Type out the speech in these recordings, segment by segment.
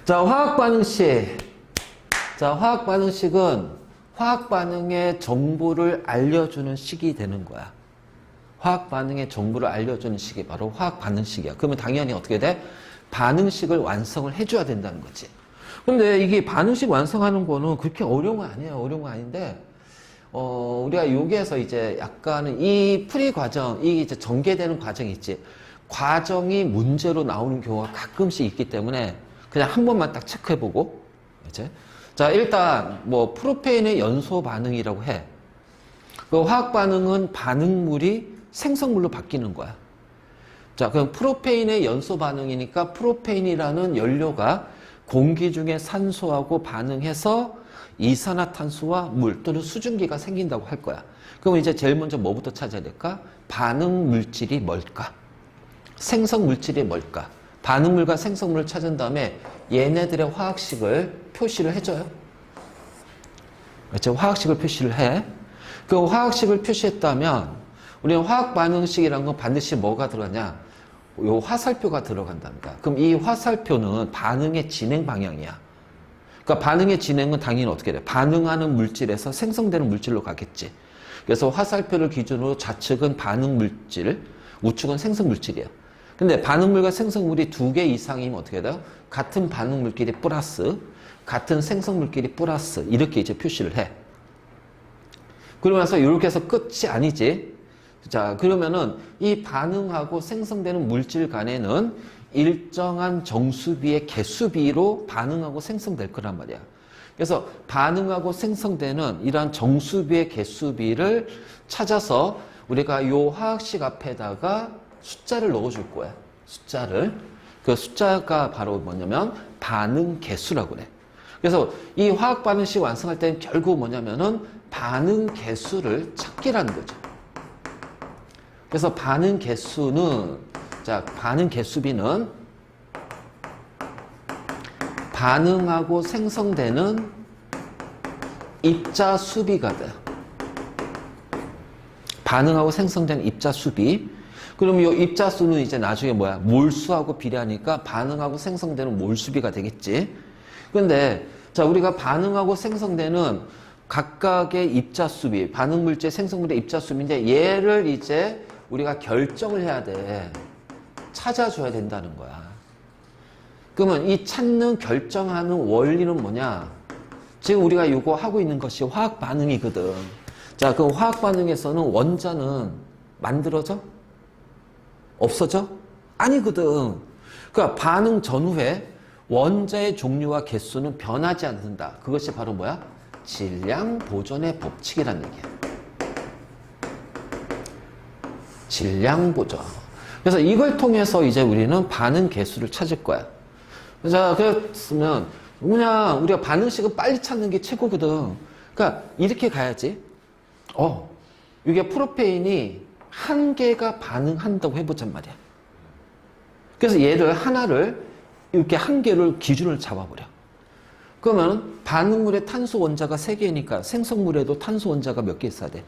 자, 화학 반응식. 자, 화학 반응식은 화학 반응의 정보를 알려주는 식이 되는 거야. 화학 반응의 정보를 알려주는 식이 바로 화학 반응식이야. 그러면 당연히 어떻게 돼? 반응식을 완성을 해줘야 된다는 거지. 근데 이게 반응식 완성하는 거는 그렇게 어려운 거 아니에요. 어려운 거 아닌데, 우리가 여기에서 이제 약간은 이 풀이 과정, 이 이제 전개되는 과정이 있지. 과정이 문제로 나오는 경우가 가끔씩 있기 때문에 그냥 한 번만 딱 체크해보고, 이제. 자, 일단, 뭐, 프로페인의 연소 반응이라고 해. 그 화학 반응은 반응물이 생성물로 바뀌는 거야. 자, 그럼 프로페인의 연소 반응이니까 프로페인이라는 연료가 공기 중에 산소하고 반응해서 이산화탄소와 물 또는 수증기가 생긴다고 할 거야. 그럼 이제 제일 먼저 뭐부터 찾아야 될까? 반응 물질이 뭘까? 생성 물질이 뭘까? 반응물과 생성물을 찾은 다음에 얘네들의 화학식을 표시를 해줘요. 그렇죠? 화학식을 표시를 해. 그 화학식을 표시했다면 우리는 화학 반응식이라는 건 반드시 뭐가 들어가냐? 요 화살표가 들어간답니다. 그럼 이 화살표는 반응의 진행 방향이야. 그러니까 반응의 진행은 당연히 어떻게 돼? 반응하는 물질에서 생성되는 물질로 가겠지. 그래서 화살표를 기준으로 좌측은 반응 물질, 우측은 생성 물질이야. 근데 반응물과 생성물이 2개 이상이면 어떻게 돼요? 같은 반응물끼리 플러스, 같은 생성물끼리 플러스 이렇게 이제 표시를 해. 그러면서 이렇게 해서 끝이 아니지. 자, 그러면은 이 반응하고 생성되는 물질 간에는 일정한 정수비의 개수비로 반응하고 생성될 거란 말이야. 그래서 반응하고 생성되는 이러한 정수비의 개수비를 찾아서 우리가 이 화학식 앞에다가 숫자를 넣어줄 거야. 숫자를. 그 숫자가 바로 뭐냐면 반응 개수라고 그래. 그래서 이 화학 반응식 완성할 때는 결국 뭐냐면은 반응 개수를 찾기라는 거죠. 그래서 반응 개수는, 자, 반응 개수비는 반응하고 생성되는 입자 수비가 돼. 반응하고 생성되는 입자 수비. 그럼 이 입자 수는 이제 나중에 뭐야? 몰수하고 비례하니까 반응하고 생성되는 몰수비가 되겠지. 근데, 자, 우리가 반응하고 생성되는 각각의 입자 수비, 반응 물질, 생성물의 입자 수비인데 얘를 이제 우리가 결정을 해야 돼. 찾아줘야 된다는 거야. 그러면 이 찾는, 결정하는 원리는 뭐냐? 지금 우리가 이거 하고 있는 것이 화학 반응이거든. 자, 그 화학 반응에서는 원자는 만들어져? 없어져? 아니거든. 그러니까 반응 전후에 원자의 종류와 개수는 변하지 않는다. 그것이 바로 뭐야? 질량 보존의 법칙이라는 얘기야. 질량 보존. 그래서 이걸 통해서 이제 우리는 반응 개수를 찾을 거야. 자, 그랬으면 그냥 우리가 반응식은 빨리 찾는 게 최고거든. 그러니까 이렇게 가야지. 이게 프로페인이 한 개가 반응한다고 해보잔 말이야. 그래서 얘를 하나를 이렇게 한 개를 기준을 잡아버려. 그러면 반응물의 탄소 원자가 3개니까 생성물에도 탄소 원자가 몇 개 있어야 돼?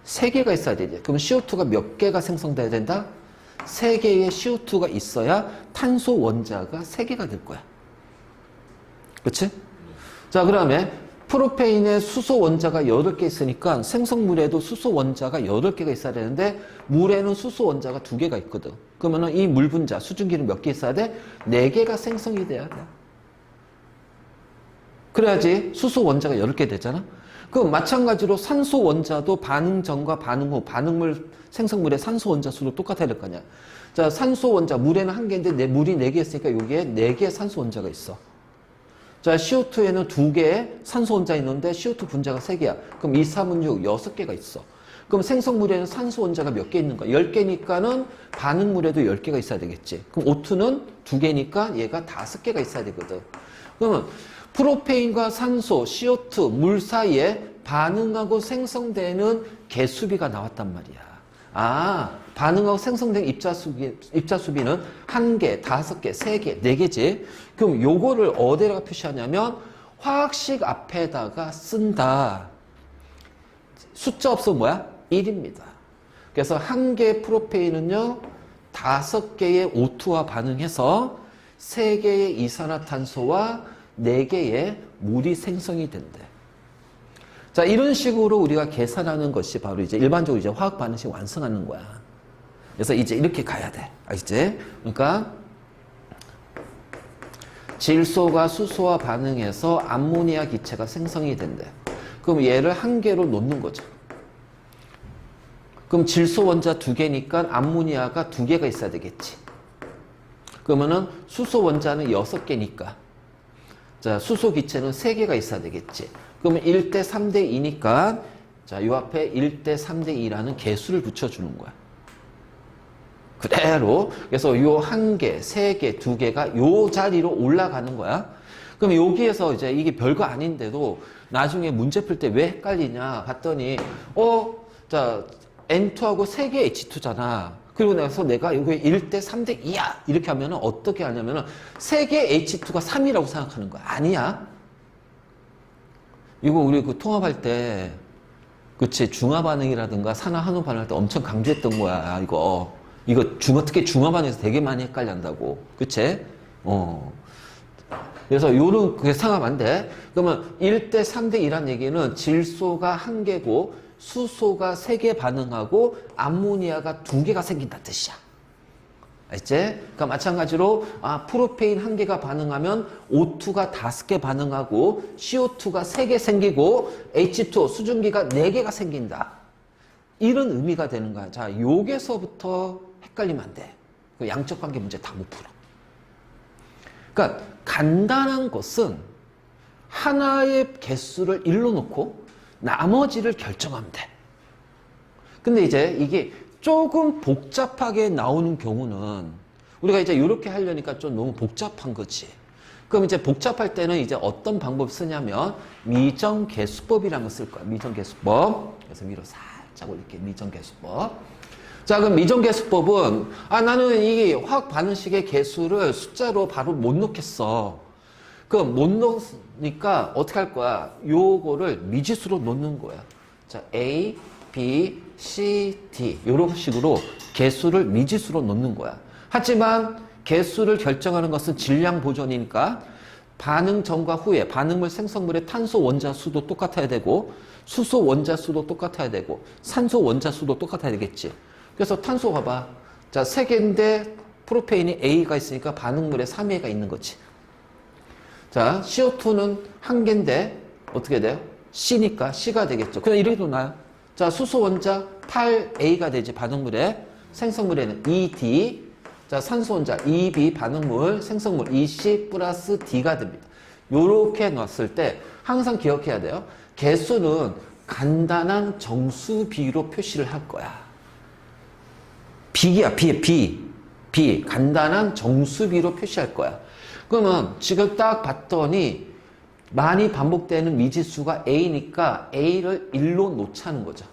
3개가 있어야 되지. 그럼 CO2가 몇 개가 생성돼야 된다? 3개의 CO2가 있어야 탄소 원자가 3개가 될 거야. 그치? 자, 그 다음에 프로페인에 수소 원자가 8개 있으니까 생성물에도 수소 원자가 8개가 있어야 되는데 물에는 수소 원자가 2개가 있거든. 그러면 이 물 분자, 수증기는 몇 개 있어야 돼? 4개가 생성이 돼야 돼. 그래야지 수소 원자가 10개 되잖아. 그럼 마찬가지로 산소 원자도 반응 전과 반응 후 반응물 생성물의 산소 원자 수도 똑같아야 될 거 아니야. 자, 산소 원자 물에는 1개인데 물이 4개 있으니까 여기에 4개의 산소 원자가 있어. 자, CO2에는 2개의 산소 원자 있는데 CO2 분자가 3개야. 그럼 2, 3은 6, 6개가 있어. 그럼 생성물에는 산소 원자가 몇 개 있는 거야? 10개니까는 반응물에도 10개가 있어야 되겠지. 그럼 O2는 2개니까 얘가 5개가 있어야 되거든. 그러면 프로페인과 산소, CO2, 물 사이에 반응하고 생성되는 개수비가 나왔단 말이야. 아, 반응하고 생성된 입자 수비는 1개, 5개, 3개, 4개지. 그럼 요거를 어디다가 표시하냐면 화학식 앞에다가 쓴다. 숫자 없으면 뭐야? 1입니다. 그래서 1개 프로페인은요, 5개의 O2와 반응해서 3개의 이산화탄소와 4개의 물이 생성이 된대. 자, 이런 식으로 우리가 계산하는 것이 바로 이제 일반적으로 이제 화학 반응식 완성하는 거야. 그래서 이제 이렇게 가야 돼. 알겠지? 그러니까 질소가 수소와 반응해서 암모니아 기체가 생성이 된대. 그럼 얘를 한 개로 놓는 거죠. 그럼 질소 원자 2개니까 암모니아가 2개가 있어야 되겠지. 그러면은 수소 원자는 6개니까. 자, 수소 기체는 3개가 있어야 되겠지. 그러면 1대 3대 2니까 자, 요 앞에 1대 3대 2라는 개수를 붙여주는 거야. 그대로. 그래서 요 1개, 3개, 2개가 요 자리로 올라가는 거야. 그럼 여기에서 이제 이게 별거 아닌데도 나중에 문제 풀 때 왜 헷갈리냐 봤더니 자, N2하고 3개 H2잖아. 그리고 나서 내가 여기 1대 3대 2야. 이렇게 하면은 어떻게 하냐면은 3개 H2가 3이라고 생각하는 거야. 아니야. 이거 우리 그 통합할 때, 그치, 중화 반응이라든가 산화 한화 반응할 때 엄청 강조했던 거야, 이거. 특히 중화 반응에서 되게 많이 헷갈린다고. 그치? 그래서 요런, 그게 상하면 안 돼. 그러면 1대 3대 2란 얘기는 질소가 1개고, 수소가 3개 반응하고, 암모니아가 2개가 생긴다는 뜻이야. 알겠지? 그러니까 마찬가지로 프로페인 1개가 반응하면 O2가 5개 반응하고 CO2가 3개 생기고 H2O 수증기가 4개가 생긴다. 이런 의미가 되는 거야. 자, 여기서부터 헷갈리면 안 돼. 그 양적 관계 문제 다 못 풀어. 그러니까 간단한 것은 하나의 개수를 일로 놓고 나머지를 결정하면 돼. 근데 이제 이게 조금 복잡하게 나오는 경우는 우리가 이제 이렇게 하려니까 좀 너무 복잡한 거지. 그럼 이제 복잡할 때는 이제 어떤 방법 쓰냐면 미정계수법이라는 걸 쓸 거야. 미정계수법. 그래서 위로 살짝 올릴게. 미정계수법. 자, 그럼 미정계수법은 나는 이 화학 반응식의 개수를 숫자로 바로 못 넣겠어. 그럼 못 넣으니까 어떻게 할 거야? 요거를 미지수로 놓는 거야. 자, A, B, C, D 이런 식으로 개수를 미지수로 놓는 거야. 하지만 개수를 결정하는 것은 질량 보존이니까 반응 전과 후에 반응물 생성물의 탄소 원자 수도 똑같아야 되고 수소 원자 수도 똑같아야 되고 산소 원자 수도 똑같아야 되겠지. 그래서 탄소 봐봐. 자, 3개인데 프로페인이 A가 있으니까 반응물에 3A가 있는 거지. 자, CO2는 1개인데 어떻게 돼요? C니까 C가 되겠죠. 그냥 이렇게 나요. 자, 수소 원자 8A가 되지. 반응물에 생성물에는 2D. 자, 산소 원자 2B 반응물 생성물 2C 플러스 D가 됩니다. 요렇게 놨을 때 항상 기억해야 돼요. 개수는 간단한 정수비로 표시를 할 거야. 비야, 비. 간단한 정수비로 표시할 거야. 그러면 지금 딱 봤더니 많이 반복되는 미지수가 A니까 A를 1로 놓자는 거죠.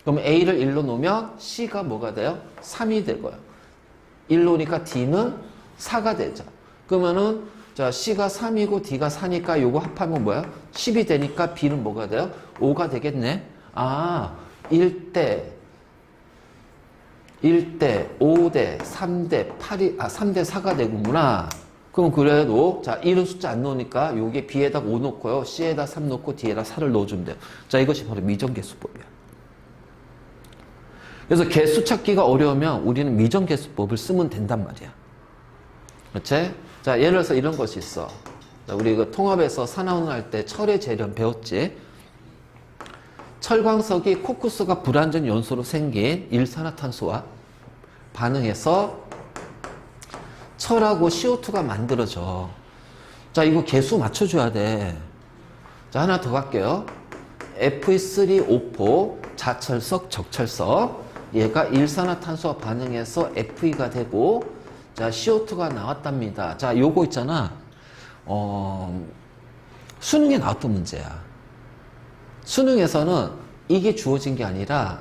그러면 A를 1로 놓으면 C가 뭐가 돼요? 3이 되고요. 1로 오니까 D는 4가 되죠. 그러면은 자, C가 3이고 D가 4니까 요거 합하면 뭐야? 10이 되니까 B는 뭐가 돼요? 5가 되겠네. 1대 5대 3대 8이 3대 4가 되구나. 그럼 그래도 자, 1은 숫자 안 넣으니까 요게 B에다 5 넣고요. C에다 3 넣고 D에다 4를 넣어주면 돼요. 자, 이것이 바로 미정계수법이야. 그래서 개수 찾기가 어려우면 우리는 미정계수법을 쓰면 된단 말이야. 그렇지? 자, 예를 들어서 이런 것이 있어. 자, 우리 그 통합에서 산화운을 할 때 철의 재련 배웠지? 철광석이 코쿠스가 불완전 연소로 생긴 일산화탄소와 반응해서 철하고 CO2가 만들어져. 자, 이거 개수 맞춰줘야 돼. 자, 하나 더 갈게요. Fe3O4 자철석, 적철석. 얘가 일산화탄소와 반응해서 Fe가 되고, 자, CO2가 나왔답니다. 자, 요거 있잖아. 수능에 나왔던 문제야. 수능에서는 이게 주어진 게 아니라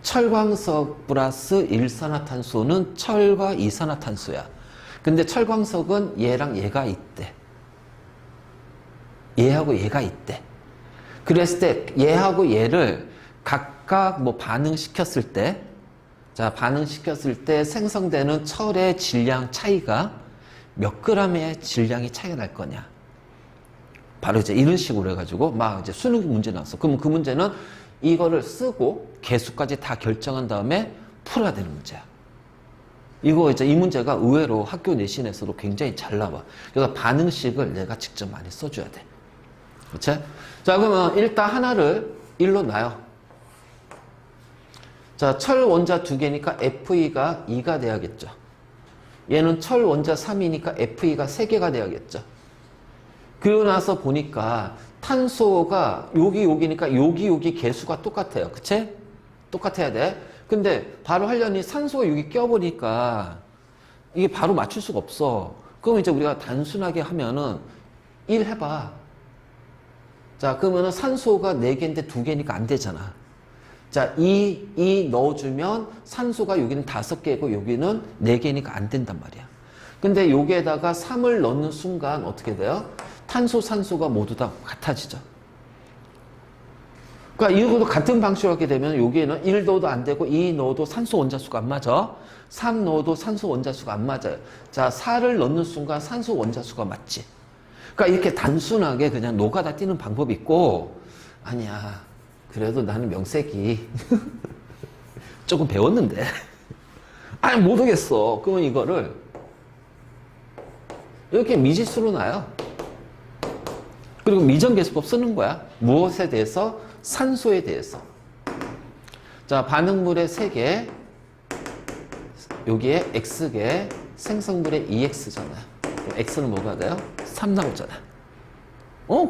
철광석 플러스 일산화탄소는 철과 이산화탄소야. 근데 철광석은 얘랑 얘가 있대. 얘하고 얘가 있대. 그랬을 때 얘하고 얘를 각각 뭐 반응시켰을 때, 자, 반응시켰을 때 생성되는 철의 질량 차이가 몇 g의 질량이 차이가 날 거냐. 바로 이제 이런 식으로 해가지고 막 이제 수능 문제 나왔어. 그러면 그 문제는 이거를 쓰고 개수까지 다 결정한 다음에 풀어야 되는 문제야. 이거 이제 이 문제가 의외로 학교 내신에서도 굉장히 잘 나와. 그래서 반응식을 내가 직접 많이 써줘야 돼. 그렇지? 자, 그러면 일단 하나를 1로 놔요. 자, 철 원자 2개니까 FE가 2가 돼야겠죠. 얘는 철 원자 3이니까 FE가 3개가 돼야겠죠. 그러고 나서 보니까 탄소가 여기니까 여기 개수가 똑같아요. 그치? 똑같아야 돼. 근데 바로 하려니 산소가 여기 껴보니까 이게 바로 맞출 수가 없어. 그럼 이제 우리가 단순하게 하면은 1 해봐. 자, 그러면은 산소가 4개인데 2개니까 안 되잖아. 자, 2 넣어주면 산소가 여기는 5개고 여기는 4개니까 안 된단 말이야. 근데 여기에다가 3을 넣는 순간 어떻게 돼요? 탄소, 산소가 모두 다 같아지죠. 그러니까 이것도 같은 방식으로 하게 되면 여기에는 1 넣어도 안 되고 2 넣어도 산소 원자수가 안 맞아. 3 넣어도 산소 원자수가 안 맞아요. 자, 4를 넣는 순간 산소 원자수가 맞지. 그러니까 이렇게 단순하게 그냥 노가다 뛰는 방법이 있고, 아니야. 그래도 나는 명색이 조금 배웠는데. 아니, 모르겠어. 그러면 이거를 이렇게 미지수로 놔요. 그리고 미정계수법 쓰는 거야. 무엇에 대해서? 산소에 대해서. 자, 반응물의 3개, 여기에 X개, 생성물의 2X잖아. 그럼 X는 뭐가 돼요? 3 나오잖아.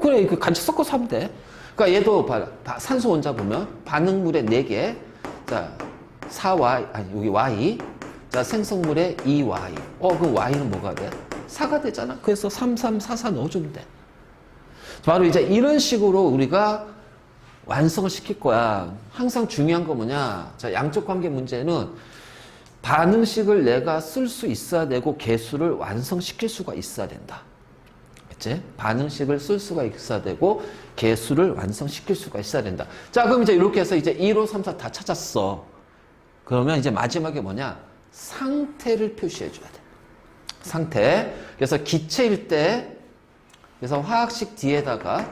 그래. 그 같이 섞어서 하면 돼. 그러니까 얘도 산소 원자 보면 반응물의 4개, 자, 4Y, 아니, 여기 Y, 자, 생성물의 2Y. 그럼 Y는 뭐가 돼? 4가 되잖아. 그래서 3, 3, 4, 4 넣어주면 돼. 바로 이제 이런 식으로 우리가 완성을 시킬 거야. 항상 중요한 거 뭐냐? 자, 양적 관계 문제는 반응식을 내가 쓸 수 있어야 되고 개수를 완성시킬 수가 있어야 된다. 그치? 반응식을 쓸 수가 있어야 되고 개수를 완성시킬 수가 있어야 된다. 자, 그럼 이제 이렇게 해서 이제 1, 5, 3, 4 다 찾았어. 그러면 이제 마지막에 뭐냐? 상태를 표시해 줘야 돼. 상태. 그래서 기체일 때, 그래서 화학식 뒤에다가,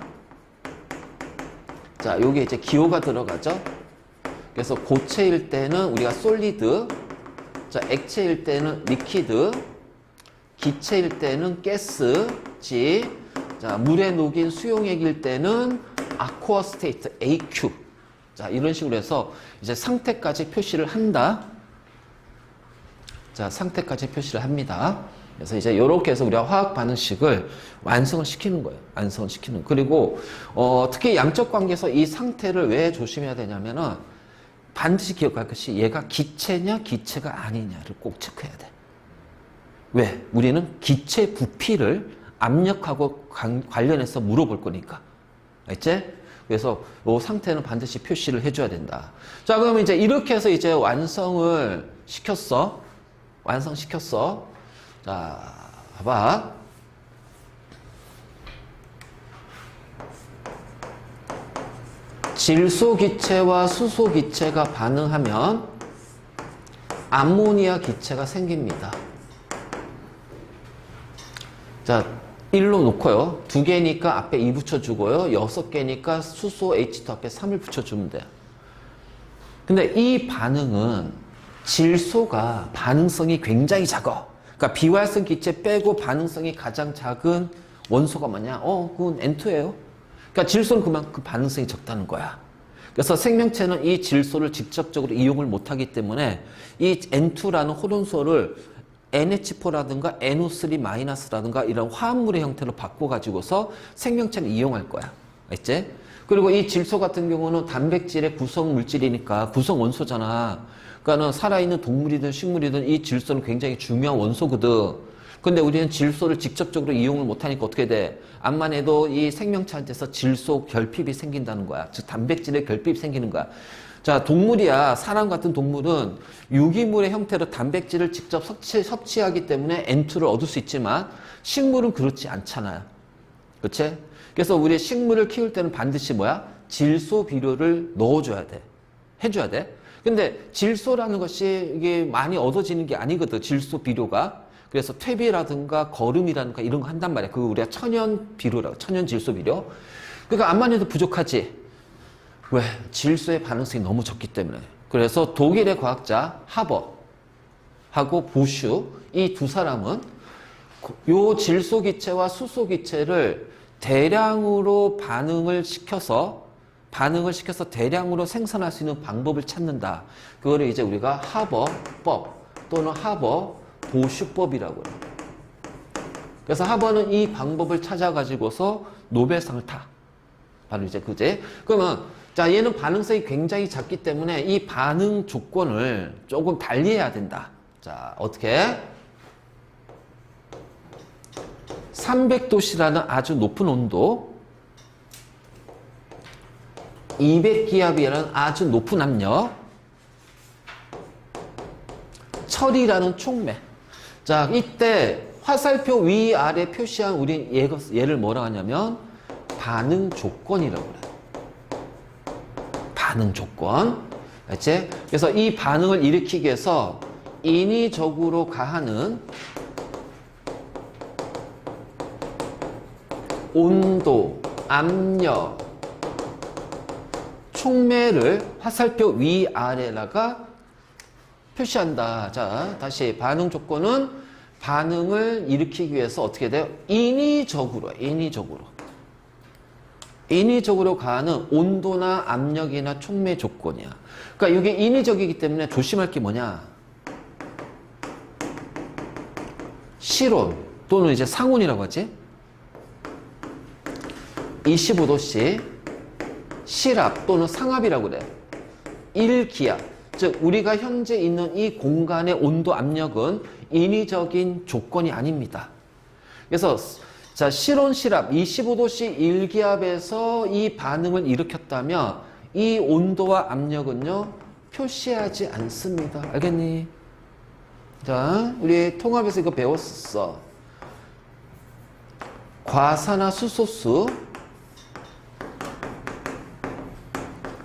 자, 여기 이제 기호가 들어가죠. 그래서 고체일 때는 우리가 솔리드, 자, 액체일 때는 리퀴드, 기체일 때는 가스, G, 자, 물에 녹인 수용액일 때는 아쿠아 스테이트, AQ. 자, 이런 식으로 해서 이제 상태까지 표시를 한다. 자, 상태까지 표시를 합니다. 그래서 이제 이렇게 해서 우리가 화학 반응식을 완성을 시키는 거예요. 완성을 시키는. 그리고 특히 양적 관계에서 이 상태를 왜 조심해야 되냐면은 반드시 기억할 것이 얘가 기체냐 기체가 아니냐를 꼭 체크해야 돼. 왜? 우리는 기체 부피를 압력하고 관련해서 물어볼 거니까. 알지? 그래서 이 상태는 반드시 표시를 해줘야 된다. 자, 그러면 이제 이렇게 해서 이제 완성을 시켰어. 완성시켰어. 자, 봐봐. 질소 기체와 수소 기체가 반응하면 암모니아 기체가 생깁니다. 자, 1로 놓고요. 2개니까 앞에 2 붙여주고요. 6개니까 수소 H2 앞에 3을 붙여주면 돼요. 근데 이 반응은 질소가 반응성이 굉장히 작아. 그러니까 비활성 기체 빼고 반응성이 가장 작은 원소가 뭐냐? 그건 N2예요. 그러니까 질소는 그만큼 반응성이 적다는 거야. 그래서 생명체는 이 질소를 직접적으로 이용을 못하기 때문에 이 N2라는 호론소를 NH4라든가 NO3-라든가 이런 화합물의 형태로 바꿔가지고서 생명체를 이용할 거야. 알지? 그리고 이 질소 같은 경우는 단백질의 구성 물질이니까 구성 원소잖아. 그러니까는 살아있는 동물이든 식물이든 이 질소는 굉장히 중요한 원소거든. 근데 우리는 질소를 직접적으로 이용을 못하니까 어떻게 돼? 암만 해도 이 생명체한테서 질소 결핍이 생긴다는 거야. 즉 단백질의 결핍이 생기는 거야. 자, 동물이야. 사람 같은 동물은 유기물의 형태로 단백질을 직접 섭취하기 때문에 N2를 얻을 수 있지만 식물은 그렇지 않잖아요. 그렇지? 그래서 우리 식물을 키울 때는 반드시 뭐야? 질소 비료를 넣어줘야 돼. 해줘야 돼. 근데 질소라는 것이 이게 많이 얻어지는 게 아니거든. 질소 비료가. 그래서 퇴비라든가 거름이라든가 이런 거 한단 말이야. 그거 우리가 천연 비료라고, 천연 질소 비료. 그러니까 암만 해도 부족하지. 왜? 질소의 반응성이 너무 적기 때문에. 그래서 독일의 과학자 하버하고 보슈 이 두 사람은 요 질소 기체와 수소 기체를 대량으로 반응을 시켜서 대량으로 생산할 수 있는 방법을 찾는다. 그거를 이제 우리가 하버법 또는 하버 보슈법이라고 해요. 그래서 하버는 이 방법을 찾아가지고서 노벨상을 타. 바로 이제 그제. 그러면 자, 얘는 반응성이 굉장히 작기 때문에 이 반응 조건을 조금 달리해야 된다. 자, 어떻게? 300도씨라는 아주 높은 온도, 200기압이라는 아주 높은 압력, 철이라는 촉매. 자, 이때 화살표 위아래 표시한 우리 얘를 뭐라 하냐면 반응 조건이라고 그래요. 반응 조건. 알지? 그래서 이 반응을 일으키기 위해서 인위적으로 가하는 온도, 압력, 촉매를 화살표 위아래라가 표시한다. 자, 다시 반응 조건은 반응을 일으키기 위해서 어떻게 돼요? 인위적으로 가하는 온도나 압력이나 촉매 조건이야. 그러니까 이게 인위적이기 때문에 조심할 게 뭐냐? 실온 또는 이제 상온이라고 하지? 25도씨 실압 또는 상압이라고 그래. 1기압. 즉 우리가 현재 있는 이 공간의 온도 압력은 인위적인 조건이 아닙니다. 그래서 자, 실온 실압 25도씨 1기압에서 이 반응을 일으켰다면 이 온도와 압력은요 표시하지 않습니다. 알겠니? 자, 우리 통합에서 이거 배웠어. 과산화수소수,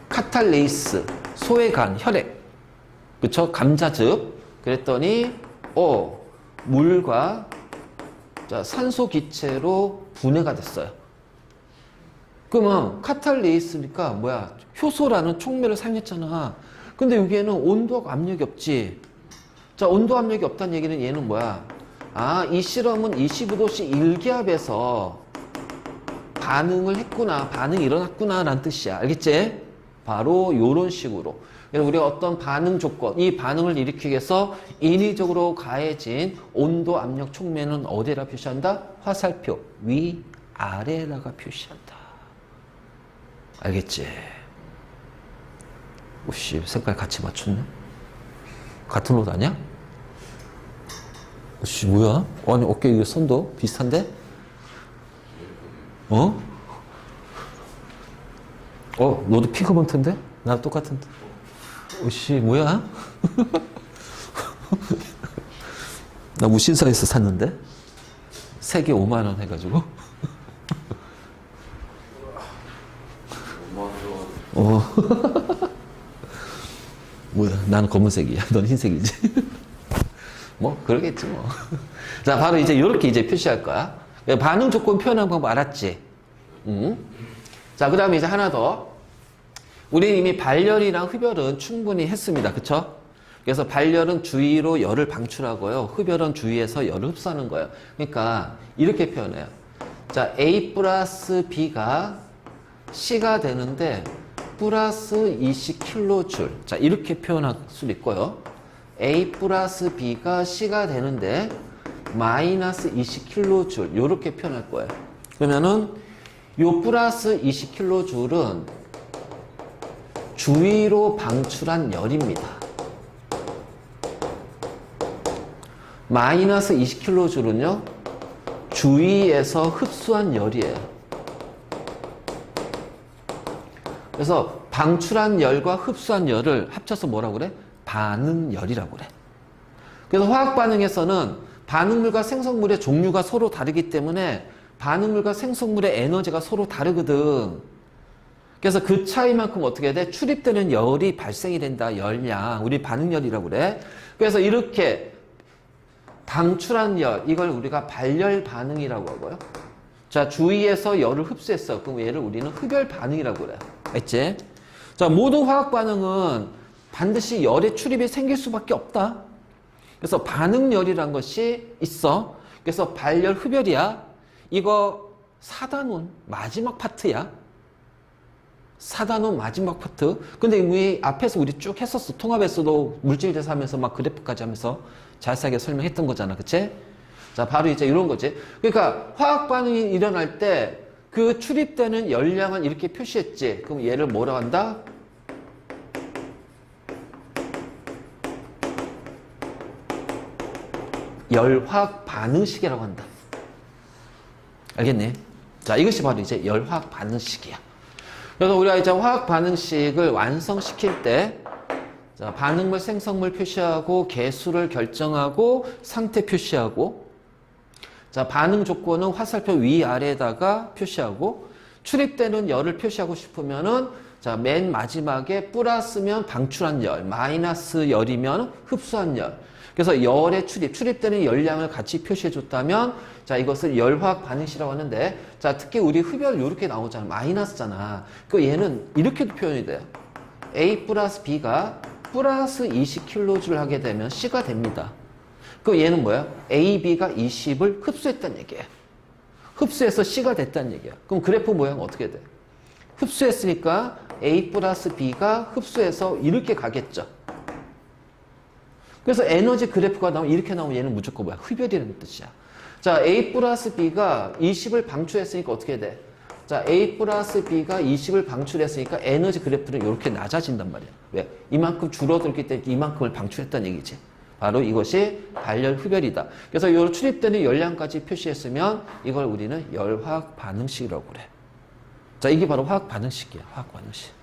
카탈레이스, 소외간, 혈액, 그쵸? 감자즙. 그랬더니 물과 자, 산소 기체로 분해가 됐어요. 그러면 카탈레이스니까 뭐야? 효소라는 촉매를 사용했잖아. 근데 여기에는 온도하고 압력이 없지. 자, 온도 압력이 없다는 얘기는 얘는 뭐야? 아, 이 실험은 25도씨 1기압에서 반응을 했구나, 반응이 일어났구나 라는 뜻이야. 알겠지? 바로 요런 식으로. 그래서 우리가 어떤 반응 조건, 이 반응을 일으키기 위해서 인위적으로 가해진 온도, 압력, 촉매는 어디에다 표시한다? 화살표 위, 아래에다가 표시한다. 알겠지? 오씨, 색깔 같이 맞췄네? 같은 옷 아니야? 오씨, 뭐야? 아니, 어깨 이거 선도 비슷한데? 너도 핑크본트인데? 나랑 똑같은데? 오씨, 뭐야? 나 무신사에서 샀는데? 3개 5만원 해가지고. 뭐야, 나는 검은색이야. 넌 흰색이지. 뭐, 그러겠지, 뭐. 자, 바로 이제 이렇게 이제 표시할 거야. 반응 조건 표현한 방법 알았지? 자, 그 다음에 이제 하나 더. 우리 이미 발열이랑 흡열은 충분히 했습니다. 그쵸? 그래서 발열은 주위로 열을 방출하고요. 흡열은 주위에서 열을 흡수하는 거예요. 그러니까 이렇게 표현해요. 자, A 플러스 B가 C가 되는데 플러스 20kJ. 자, 이렇게 표현할 수도 있고요. A 플러스 B가 C가 되는데 마이너스 20kJ. 이렇게 표현할 거예요. 그러면은 요 플러스 20kJ은 주위로 방출한 열입니다. 마이너스 20kJ는요, 주위에서 흡수한 열이에요. 그래서 방출한 열과 흡수한 열을 합쳐서 뭐라고 그래? 반응열이라고 그래. 그래서 화학 반응에서는 반응물과 생성물의 종류가 서로 다르기 때문에 반응물과 생성물의 에너지가 서로 다르거든. 그래서 그 차이만큼 어떻게 돼? 출입되는 열이 발생이 된다. 열량. 우리 반응열이라고 그래. 그래서 이렇게 방출한 열, 이걸 우리가 발열 반응이라고 하고요. 자, 주위에서 열을 흡수했어. 그럼 얘를 우리는 흡열 반응이라고 그래요. 알지? 자, 모든 화학 반응은 반드시 열의 출입이 생길 수밖에 없다. 그래서 반응열이란 것이 있어. 그래서 발열 흡열이야. 이거 4단원 마지막 파트야. 4단원 마지막 파트. 근데 우리 앞에서 우리 쭉 했었어. 통합에서도 물질대사 하면서 막 그래프까지 하면서 자세하게 설명했던 거잖아. 그치? 자, 바로 이제 이런 거지. 그러니까 화학 반응이 일어날 때 그 출입되는 열량은 이렇게 표시했지. 그럼 얘를 뭐라고 한다? 열화학 반응식이라고 한다. 알겠니? 자, 이것이 바로 이제 열화학 반응식이야. 그래서 우리가 이제 화학 반응식을 완성시킬 때, 자, 반응물, 생성물 표시하고, 개수를 결정하고, 상태 표시하고, 자, 반응 조건은 화살표 위아래에다가 표시하고, 출입되는 열을 표시하고 싶으면은, 자, 맨 마지막에 플러스면 방출한 열, 마이너스 열이면 흡수한 열. 그래서 열의 출입되는 열량을 같이 표시해 줬다면, 자, 이것을 열화학 반응식이라고 하는데, 자, 특히 우리 흡열 이렇게 나오잖아. 마이너스잖아. 그 얘는 이렇게도 표현이 돼요. A 플러스 B가 플러스 20kJ를 하게 되면 C가 됩니다. 그 얘는 뭐야? A, B가 20을 흡수했다는 얘기예요. 흡수해서 C가 됐다는 얘기야. 그럼 그래프 모양 어떻게 돼? 흡수했으니까 A 플러스 B가 흡수해서 이렇게 가겠죠. 그래서 에너지 그래프가 나오면 이렇게 나오면 얘는 무조건 뭐야? 흡열이라는 뜻이야. 자, A 플러스 B가 20을 방출했으니까 어떻게 돼? 자, A 플러스 B가 20을 방출했으니까 에너지 그래프는 이렇게 낮아진단 말이야. 왜? 이만큼 줄어들기 때문에 이만큼을 방출했다는 얘기지. 바로 이것이 발열 흡열이다. 그래서 이 출입되는 열량까지 표시했으면 이걸 우리는 열화학 반응식이라고 그래. 자, 이게 바로 화학 반응식이야. 화학 반응식.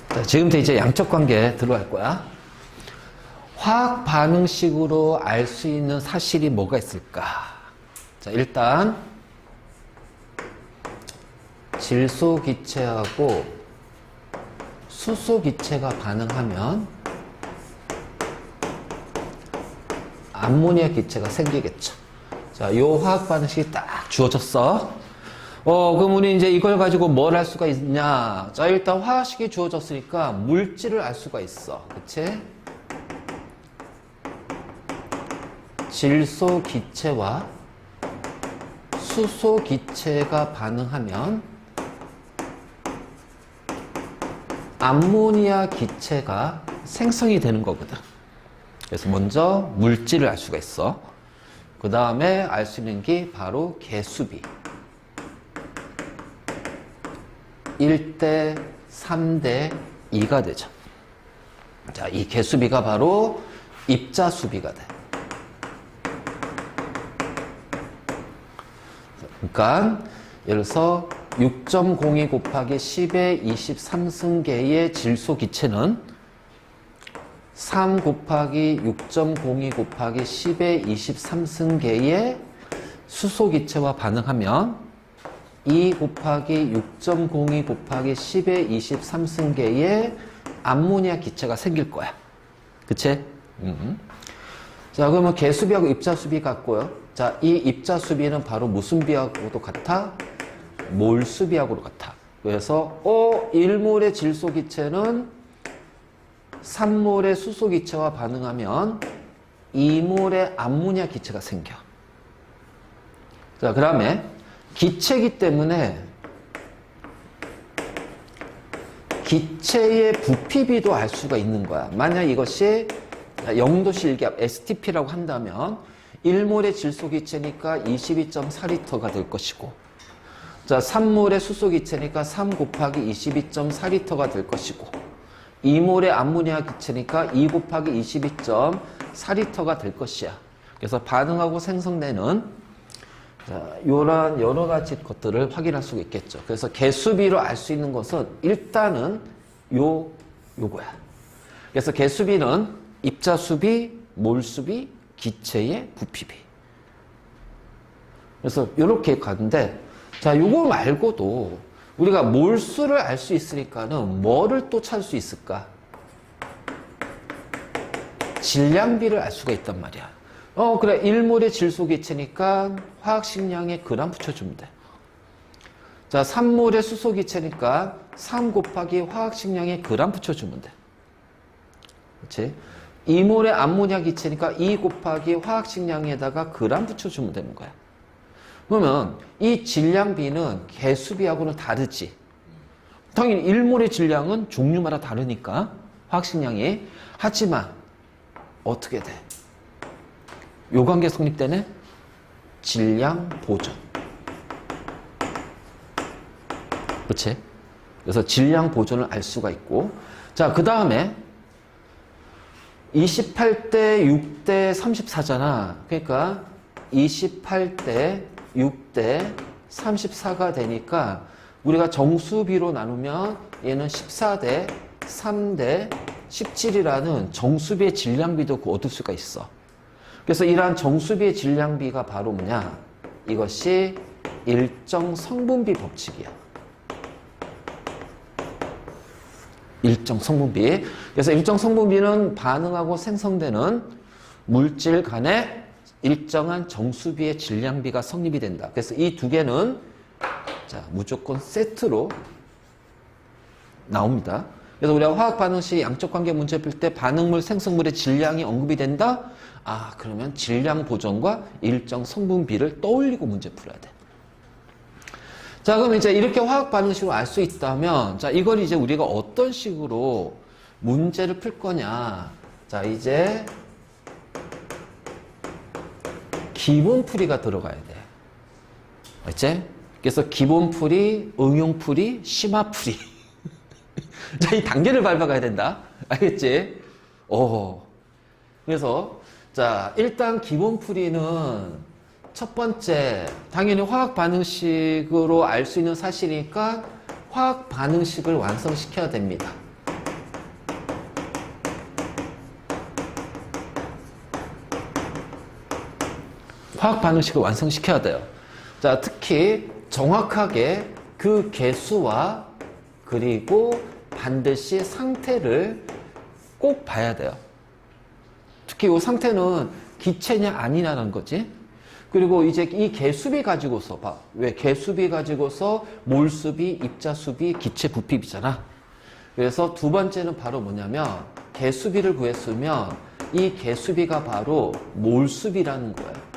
자, 지금부터 이제 양적 관계 들어갈 거야. 화학 반응식으로 알 수 있는 사실이 뭐가 있을까? 자, 일단 질소 기체하고 수소 기체가 반응하면 암모니아 기체가 생기겠죠. 자, 요 화학 반응식이 딱 주어졌어. 그럼 우리 이제 이걸 가지고 뭘 할 수가 있냐? 자, 일단 화학식이 주어졌으니까 물질을 알 수가 있어. 그치? 질소 기체와 수소 기체가 반응하면 암모니아 기체가 생성이 되는 거거든. 그래서 먼저 물질을 알 수가 있어. 그 다음에 알 수 있는 게 바로 개수비. 1대 3대 2가 되죠. 자, 이 개수비가 바로 입자수비가 돼. 그러니까 예를 들어서 6.02 곱하기 10의 23승계의 질소 기체는 3 곱하기 6.02 곱하기 10의 23승계의 수소 기체와 반응하면 2 곱하기 6.02 곱하기 10의 23승계의 암모니아 기체가 생길 거야. 그치? 자, 그러면 개수비하고 입자수비 같고요. 자, 이 입자수비는 바로 무슨 비하고도 같아? 몰수비하고도 같아. 그래서 1몰의 질소 기체는 3몰의 수소 기체와 반응하면 2몰의 암모니아 기체가 생겨. 자, 그 다음에 기체이기 때문에 기체의 부피비도 알 수가 있는 거야. 만약 이것이 영도 실기압 STP라고 한다면 1몰의 질소 기체니까 22.4리터가 될 것이고, 자, 3몰의 수소 기체니까 3 곱하기 22.4리터가 될 것이고, 2몰의 암모니아 기체니까 2 곱하기 22.4리터가 될 것이야. 그래서 반응하고 생성되는 자, 이런 여러 가지 것들을 확인할 수가 있겠죠. 그래서 개수비로 알 수 있는 것은 일단은 요거야. 그래서 개수비는 입자수비, 몰수비, 기체의 부피비. 그래서 이렇게 가는데, 자, 요거 말고도 우리가 몰수를 알 수 있으니까는 뭐를 또 찾을 수 있을까? 질량비를 알 수가 있단 말이야. 그래. 1몰의 질소기체니까 화학식량에 그램 붙여주면 돼. 자, 3몰의 수소기체니까 3 곱하기 화학식량에 그램 붙여주면 돼. 그렇지? 2몰의 암모니아 기체니까 2 곱하기 화학식량에다가 그램 붙여주면 되는 거야. 그러면 이 질량비는 개수비하고는 다르지. 당연히 1몰의 질량은 종류마다 다르니까 화학식량이. 하지만 어떻게 돼? 요 관계 성립되네? 질량 보존. 그렇지? 그래서 질량 보존을 알 수가 있고. 자, 그 다음에 28대 6대 34잖아. 그러니까 28대 6대 34가 되니까 우리가 정수비로 나누면 얘는 14대 3대 17이라는 정수비의 질량비도 얻을 수가 있어. 그래서 이러한 정수비의 질량비가 바로 뭐냐? 이것이 일정 성분비 법칙이야. 일정 성분비. 그래서 일정 성분비는 반응하고 생성되는 물질 간의 일정한 정수비의 질량비가 성립이 된다. 그래서 이 두 개는 자, 무조건 세트로 나옵니다. 그래서 우리가 화학 반응 시 양적 관계 문제 풀 때 반응물 생성물의 질량이 언급이 된다? 아, 그러면 질량 보존과 일정 성분비를 떠올리고 문제 풀어야 돼. 자, 그럼 이제 이렇게 화학 반응식으로 알 수 있다면, 자, 이걸 이제 우리가 어떤 식으로 문제를 풀 거냐. 자, 이제 기본풀이가 들어가야 돼. 알지? 그래서 기본풀이, 응용풀이, 심화풀이. 자, 이 단계를 밟아가야 된다. 알겠지? 그래서, 자, 일단 기본풀이는 첫 번째, 당연히 화학 반응식으로 알 수 있는 사실이니까 화학 반응식을 완성시켜야 됩니다. 화학 반응식을 완성시켜야 돼요. 자, 특히 정확하게 그 개수와 그리고 반드시 상태를 꼭 봐야 돼요. 특히 이 상태는 기체냐 아니냐는 거지. 그리고 이제 이 개수비 가지고서 봐. 왜? 개수비 가지고서 몰수비, 입자수비, 기체 부피비잖아. 그래서 두 번째는 바로 뭐냐면 개수비를 구했으면 이 개수비가 바로 몰수비라는 거예요.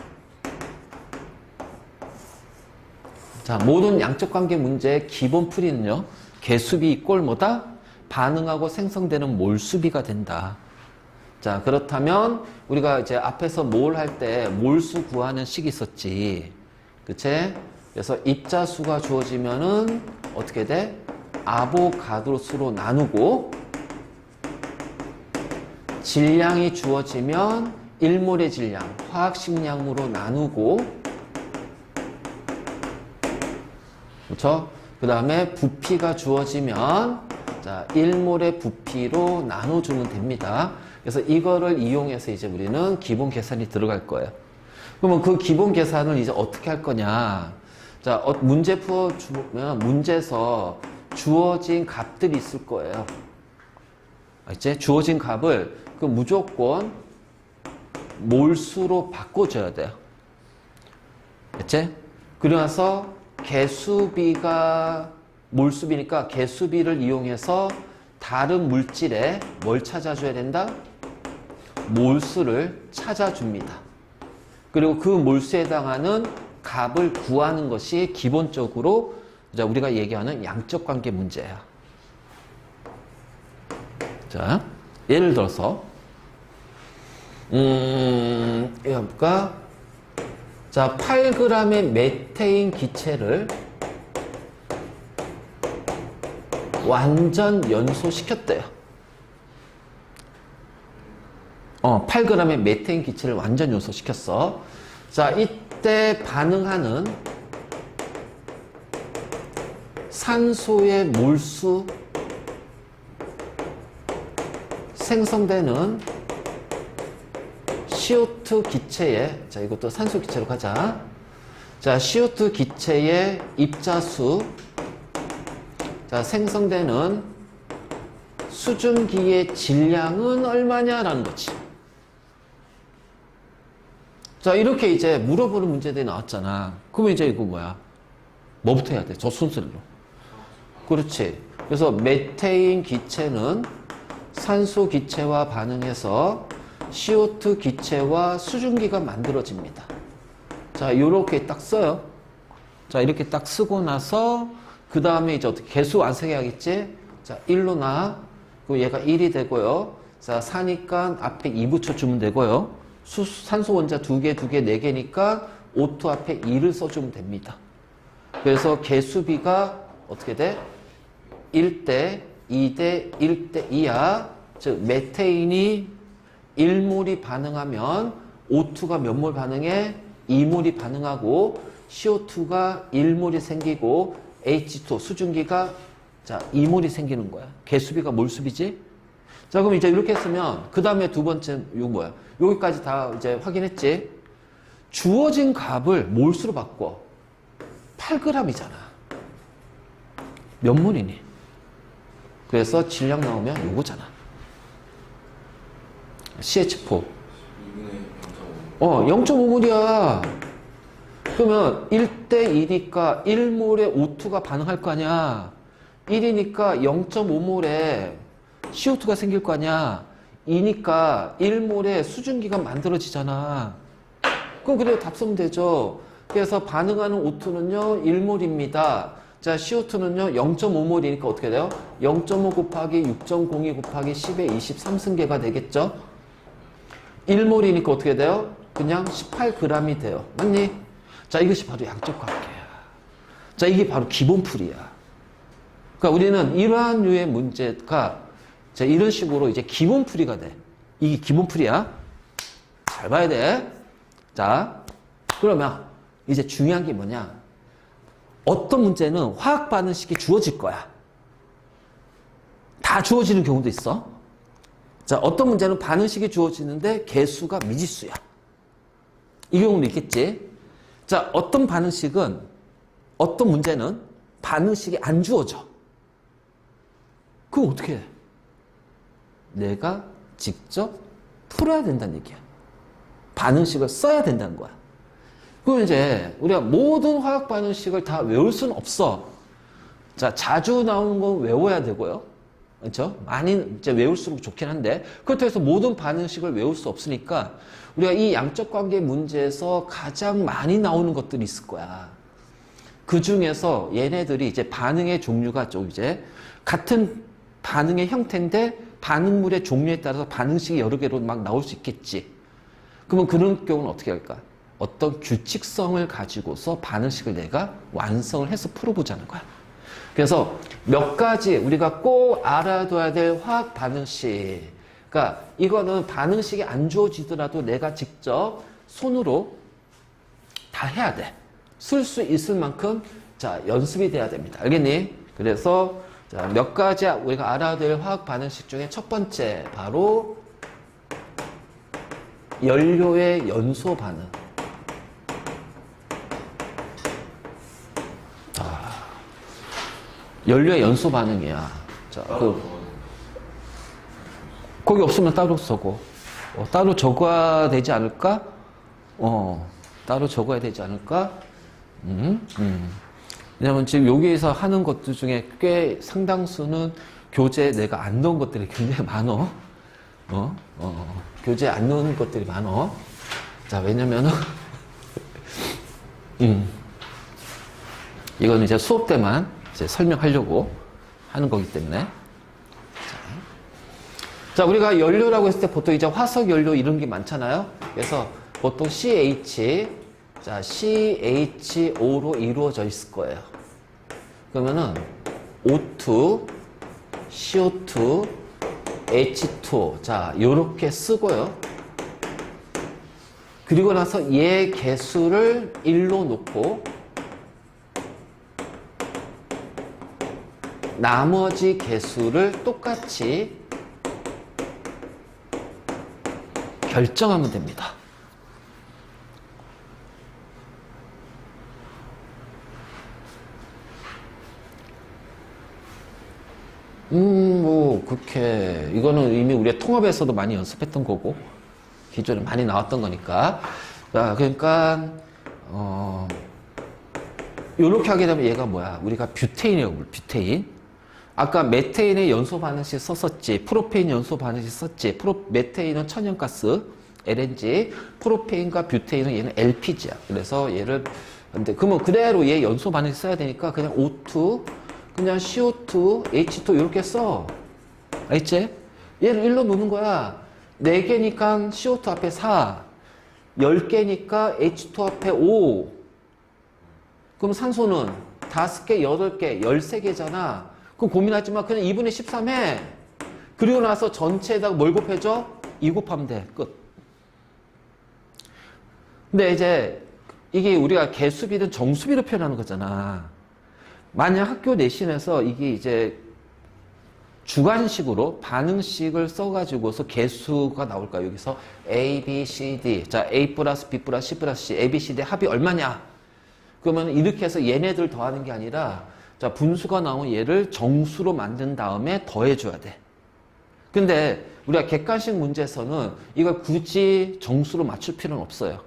자, 모든 양적 관계 문제의 기본 풀이는요. 개수비 이꼴 뭐다? 반응하고 생성되는 몰수비가 된다. 자, 그렇다면 우리가 이제 앞에서 몰 할 때 몰수 구하는 식이 있었지. 그치? 그래서 입자수가 주어지면은 어떻게 돼? 아보가드로수로 나누고 질량이 주어지면 1몰의 질량, 화학식량으로 나누고 그렇죠? 그 다음에 부피가 주어지면 자, 1몰의 부피로 나눠주면 됩니다. 그래서 이거를 이용해서 이제 우리는 기본 계산이 들어갈 거예요. 그러면 그 기본 계산을 이제 어떻게 할 거냐. 자, 문제 풀어주면 문제에서 주어진 값들이 있을 거예요. 이제 주어진 값을 그 무조건 몰수로 바꿔줘야 돼요. 그치? 그리고 나서 개수비가 몰수비니까 개수비를 이용해서 다른 물질에 뭘 찾아줘야 된다? 몰수를 찾아줍니다. 그리고 그 몰수에 해당하는 값을 구하는 것이 기본적으로 우리가 얘기하는 양적 관계 문제야. 자, 예를 들어서 해볼까? 자, 8g의 메테인 기체를 완전 연소시켰대요. 8g의 메테인 기체를 완전 연소시켰어. 자, 이때 반응하는 산소의 몰수 생성되는 CO2 기체에, 자, 이것도 산소 기체로 가자. 자, CO2 기체의 입자수, 자, 생성되는 수증기의 질량은 얼마냐라는 거지. 자, 이렇게 이제 물어보는 문제들이 나왔잖아. 그러면 이제 이거 뭐야? 뭐부터 해야 돼? 저 순서대로. 그렇지. 그래서 메테인 기체는 산소 기체와 반응해서 CO2 기체와 수증기가 만들어집니다. 자, 이렇게 딱 써요. 자, 이렇게 딱 쓰고 나서 그 다음에 이제 어떻게 개수 완성해야겠지? 자, 1로 나. 그리고 얘가 1이 되고요. 자, 4니까 앞에 2 붙여주면 되고요. 산소 원자 2개, 4개니까 O2 앞에 2를 써주면 됩니다. 그래서 개수비가 어떻게 돼? 1대 2대 1대 2야. 즉 메테인이 1몰이 반응하면 O2가 몇 몰 반응해? 2몰이 반응하고 CO2가 1몰이 생기고 H2 수증기가 자 2몰이 생기는 거야. 개수비가 몰수비지? 자, 그럼 이제 이렇게 했으면 그 다음에 두 번째 이거 뭐야? 여기까지 다 이제 확인했지? 주어진 값을 몰수로 바꿔. 8g이잖아. 몇 몰이니? 그래서 질량 나오면 요거잖아. CH4. 0.5몰이야. 그러면 1대 2니까 1몰에 O2가 반응할 거 아니야. 1이니까 0.5몰에 CO2가 생길 거 아니야. 2니까 1몰에 수증기가 만들어지잖아. 그럼 그래도 답 쓰면 되죠. 그래서 반응하는 O2는요 1몰입니다. 자, CO2는요 0.5몰이니까 어떻게 돼요? 0.5 곱하기 6.02 곱하기 10의 23승계가 되겠죠. 1몰이니까 어떻게 돼요? 그냥 18g이 돼요. 맞니? 자, 이것이 바로 양적 관계야. 자, 이게 바로 기본풀이야. 그러니까 우리는 이러한 류의 문제가 자, 이런 식으로 이제 기본풀이가 돼. 이게 기본풀이야. 잘 봐야 돼. 자, 그러면 이제 중요한 게 뭐냐? 어떤 문제는 화학 반응식이 주어질 거야. 다 주어지는 경우도 있어. 자, 어떤 문제는 반응식이 주어지는데 개수가 미지수야. 이 경우도 있겠지. 자, 어떤 반응식은, 어떤 문제는 반응식이 안 주어져. 그럼 어떻게 해? 내가 직접 풀어야 된다는 얘기야. 반응식을 써야 된다는 거야. 그럼 이제 우리가 모든 화학 반응식을 다 외울 수는 없어. 자, 자주 나오는 건 외워야 되고요. 그렇죠? 많이 이제 외울수록 좋긴 한데 그렇다고 해서 모든 반응식을 외울 수 없으니까 우리가 이 양적 관계 문제에서 가장 많이 나오는 것들이 있을 거야. 그 중에서 얘네들이 이제 반응의 종류가 좀 이제 같은 반응의 형태인데 반응물의 종류에 따라서 반응식이 여러 개로 막 나올 수 있겠지. 그러면 그런 경우는 어떻게 할까? 어떤 규칙성을 가지고서 반응식을 내가 완성을 해서 풀어보자는 거야. 그래서 몇 가지 우리가 꼭 알아둬야 될 화학 반응식. 그러니까 이거는 반응식이 안 주어지더라도 내가 직접 손으로 다 해야 돼. 쓸 수 있을 만큼 자 연습이 돼야 됩니다. 알겠니? 그래서 자, 몇 가지 우리가 알아야 될 화학 반응식 중에 첫 번째 바로 연료의 연소 반응. 연료의 연소 반응이야. 자, 거기 없으면 따로 써고. 따로 적어야 되지 않을까? 따로 적어야 되지 않을까? 왜냐면 지금 여기에서 하는 것들 중에 꽤 상당수는 교재에 내가 안 넣은 것들이 굉장히 많어. 교재에 안 넣은 것들이 많어. 자, 왜냐면은, 이거는 이제 수업 때만 이제 설명하려고 하는 거기 때문에. 자, 우리가 연료라고 했을 때 보통 이제 화석 연료 이런 게 많잖아요. 그래서 보통 CH, 자, CHO로 이루어져 있을 거예요. 그러면은 O2, CO2, H2. 자, 요렇게 쓰고요. 그리고 나서 얘 개수를 1로 놓고 나머지 개수를 똑같이 결정하면 됩니다. 뭐, 그렇게, 이거는 이미 우리가 통합에서도 많이 연습했던 거고, 기존에 많이 나왔던 거니까. 자, 그러니까, 요렇게 하게 되면 얘가 뭐야? 우리가 뷰테인이라고 불러, 뷰테인. 아까 메테인의 연소 반응식 썼었지. 프로페인 연소 반응식 썼지. 메테인은 천연가스, LNG. 프로페인과 뷰테인은 얘는 LPG야. 그래서 얘를, 근데, 그러면 그대로 얘 연소 반응식 써야 되니까 그냥 O2, 그냥 CO2, H2 이렇게 써. 알겠지? 얘를 1로 놓는 거야. 4개니까 CO2 앞에 4, 10개니까 H2 앞에 5. 그럼 산소는 5개, 8개, 13개잖아. 그럼 고민하지 마. 그냥 2분의 13 해. 그리고 나서 전체에다가 뭘 곱해줘? 2 곱하면 돼. 끝. 근데 이제 이게 우리가 개수비든 정수비로 표현하는 거잖아. 만약 학교 내신에서 이게 이제 주관식으로 반응식을 써가지고서 개수가 나올까? 여기서 A, B, C, D. 자, A 플러스 B 플러스 C 플러스 C. A, B, C, D 합이 얼마냐? 그러면 이렇게 해서 얘네들 더하는 게 아니라 자, 분수가 나오면 얘를 정수로 만든 다음에 더해줘야 돼. 근데 우리가 객관식 문제에서는 이걸 굳이 정수로 맞출 필요는 없어요.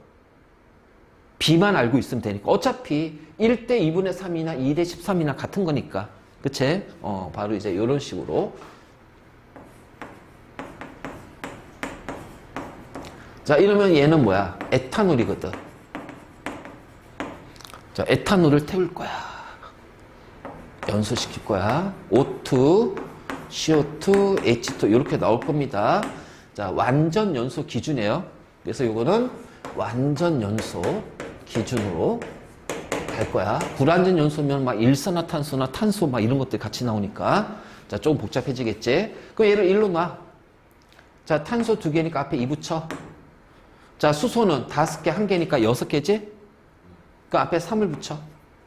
B만 알고 있으면 되니까. 어차피 1대 2분의 3이나 2대 13이나 같은 거니까. 그치? 바로 이제 이런 식으로. 자, 이러면 얘는 뭐야? 에탄올이거든. 자, 에탄올을 태울 거야. 연소시킬 거야. O2, CO2, H2 이렇게 나올 겁니다. 자, 완전 연소 기준이에요. 그래서 이거는 완전 연소 기준으로 갈 거야. 불완전 연소면 막 일산화탄소나 탄소 막 이런 것들 같이 나오니까. 자, 조금 복잡해지겠지? 그럼 얘를 1로 놔. 자, 탄소 2개니까 앞에 2 붙여. 자, 수소는 5개, 1개니까 6개지? 그 앞에 3을 붙여.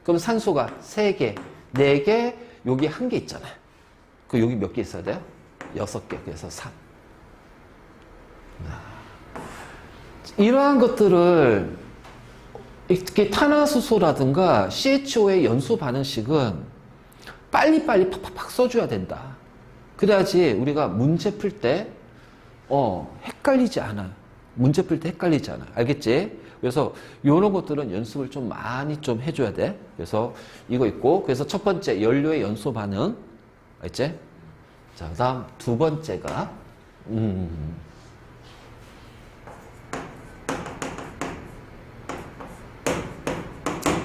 그럼 산소가 3개, 4개, 여기 1개 있잖아. 그 여기 몇 개 있어야 돼요? 6개. 그래서 3. 이러한 것들을 이렇게 탄화수소라든가 CHO의 연소 반응식은 빨리빨리 팍팍팍 써줘야 된다. 그래야지 우리가 문제 풀 때 헷갈리지 않아. 문제 풀 때 헷갈리지 않아. 알겠지? 그래서 이런 것들은 연습을 좀 많이 좀 해줘야 돼. 그래서 이거 있고, 그래서 첫 번째 연료의 연소 반응, 알겠지? 자, 그다음 두 번째가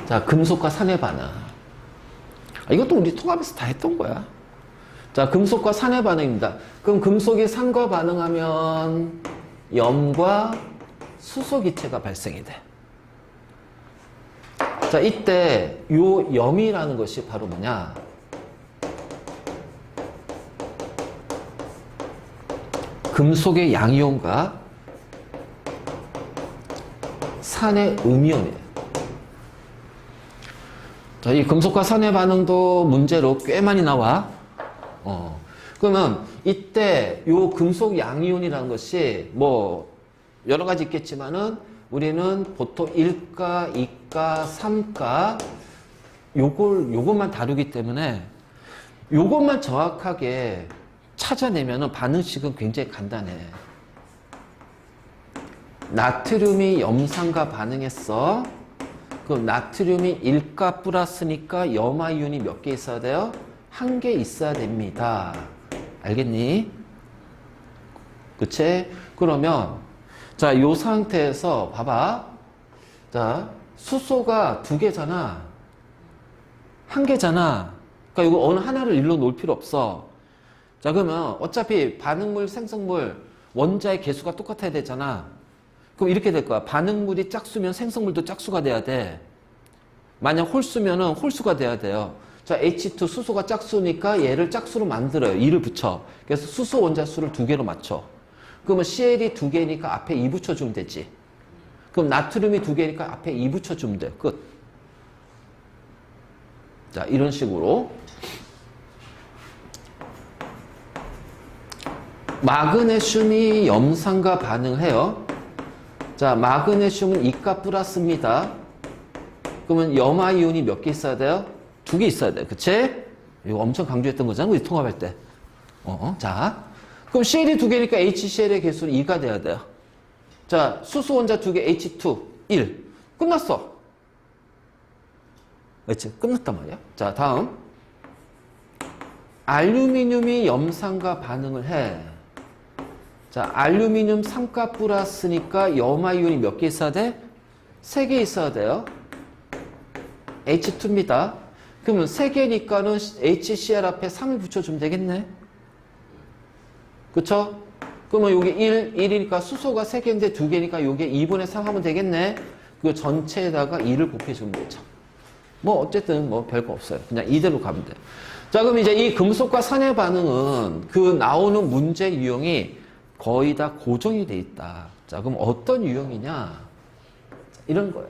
자, 금속과 산의 반응. 이것도 우리 통합에서 다 했던 거야. 자, 금속과 산의 반응입니다. 그럼 금속이 산과 반응하면 염과 수소 기체가 발생이 돼. 자, 이때 요 염이라는 것이 바로 뭐냐? 금속의 양이온과 산의 음이온이에요. 자, 이 금속과 산의 반응도 문제로 꽤 많이 나와. 그러면 이때 요 금속 양이온이라는 것이 뭐 여러 가지 있겠지만은 우리는 보통 1가, 2가, 3가 요것만 다루기 때문에 요것만 정확하게 찾아내면은 반응식은 굉장히 간단해. 나트륨이 염산과 반응했어. 그럼 나트륨이 1가 플러스니까 염화이온이 몇 개 있어야 돼요? 1개 있어야 됩니다. 알겠니? 그치? 그러면 자, 요 상태에서 봐봐. 자, 수소가 2개잖아. 1개잖아. 그러니까 이거 어느 하나를 일로 놓을 필요 없어. 자, 그러면 어차피 반응물, 생성물, 원자의 개수가 똑같아야 되잖아. 그럼 이렇게 될 거야. 반응물이 짝수면 생성물도 짝수가 돼야 돼. 만약 홀수면은 홀수가 돼야 돼요. 자, H2 수소가 짝수니까 얘를 짝수로 만들어요. 2를 붙여. 그래서 수소 원자 수를 2개로 맞춰. 그러면 CL이 2개니까 앞에 2 붙여주면 되지. 그럼 나트륨이 2개니까 앞에 2 붙여주면 돼. 끝. 자, 이런 식으로. 마그네슘이 염산과 반응해요. 자, 마그네슘은 2가 플러스입니다. 그러면 염화이온이 몇 개 있어야 돼요? 2개 있어야 돼요. 그치? 이거 엄청 강조했던 거잖아. 우리 통합할 때. 자, 그럼 CL이 두 개니까 HCl의 개수는 2가 돼야 돼요. 자, 수소 원자 두 개 H2, 1. 끝났어. 그렇지? 끝났단 말이야. 자, 다음. 알루미늄이 염산과 반응을 해. 자, 알루미늄 삼가 플러스니까 염화이온이 몇 개 있어야 돼? 3개 있어야 돼요. H2입니다. 그러면 3개니까는 HCl 앞에 3을 붙여주면 되겠네. 그쵸? 그러면 여기 1이니까 수소가 3개인데 2개니까 여기에 2분의 3 하면 되겠네. 그 전체에다가 2를 곱해주면 되죠. 뭐 어쨌든 뭐 별거 없어요. 그냥 이대로 가면 돼요. 자, 그럼 이제 이 금속과 산의 반응은 그 나오는 문제 유형이 거의 다 고정이 돼 있다. 자, 그럼 어떤 유형이냐? 자, 이런 거예요.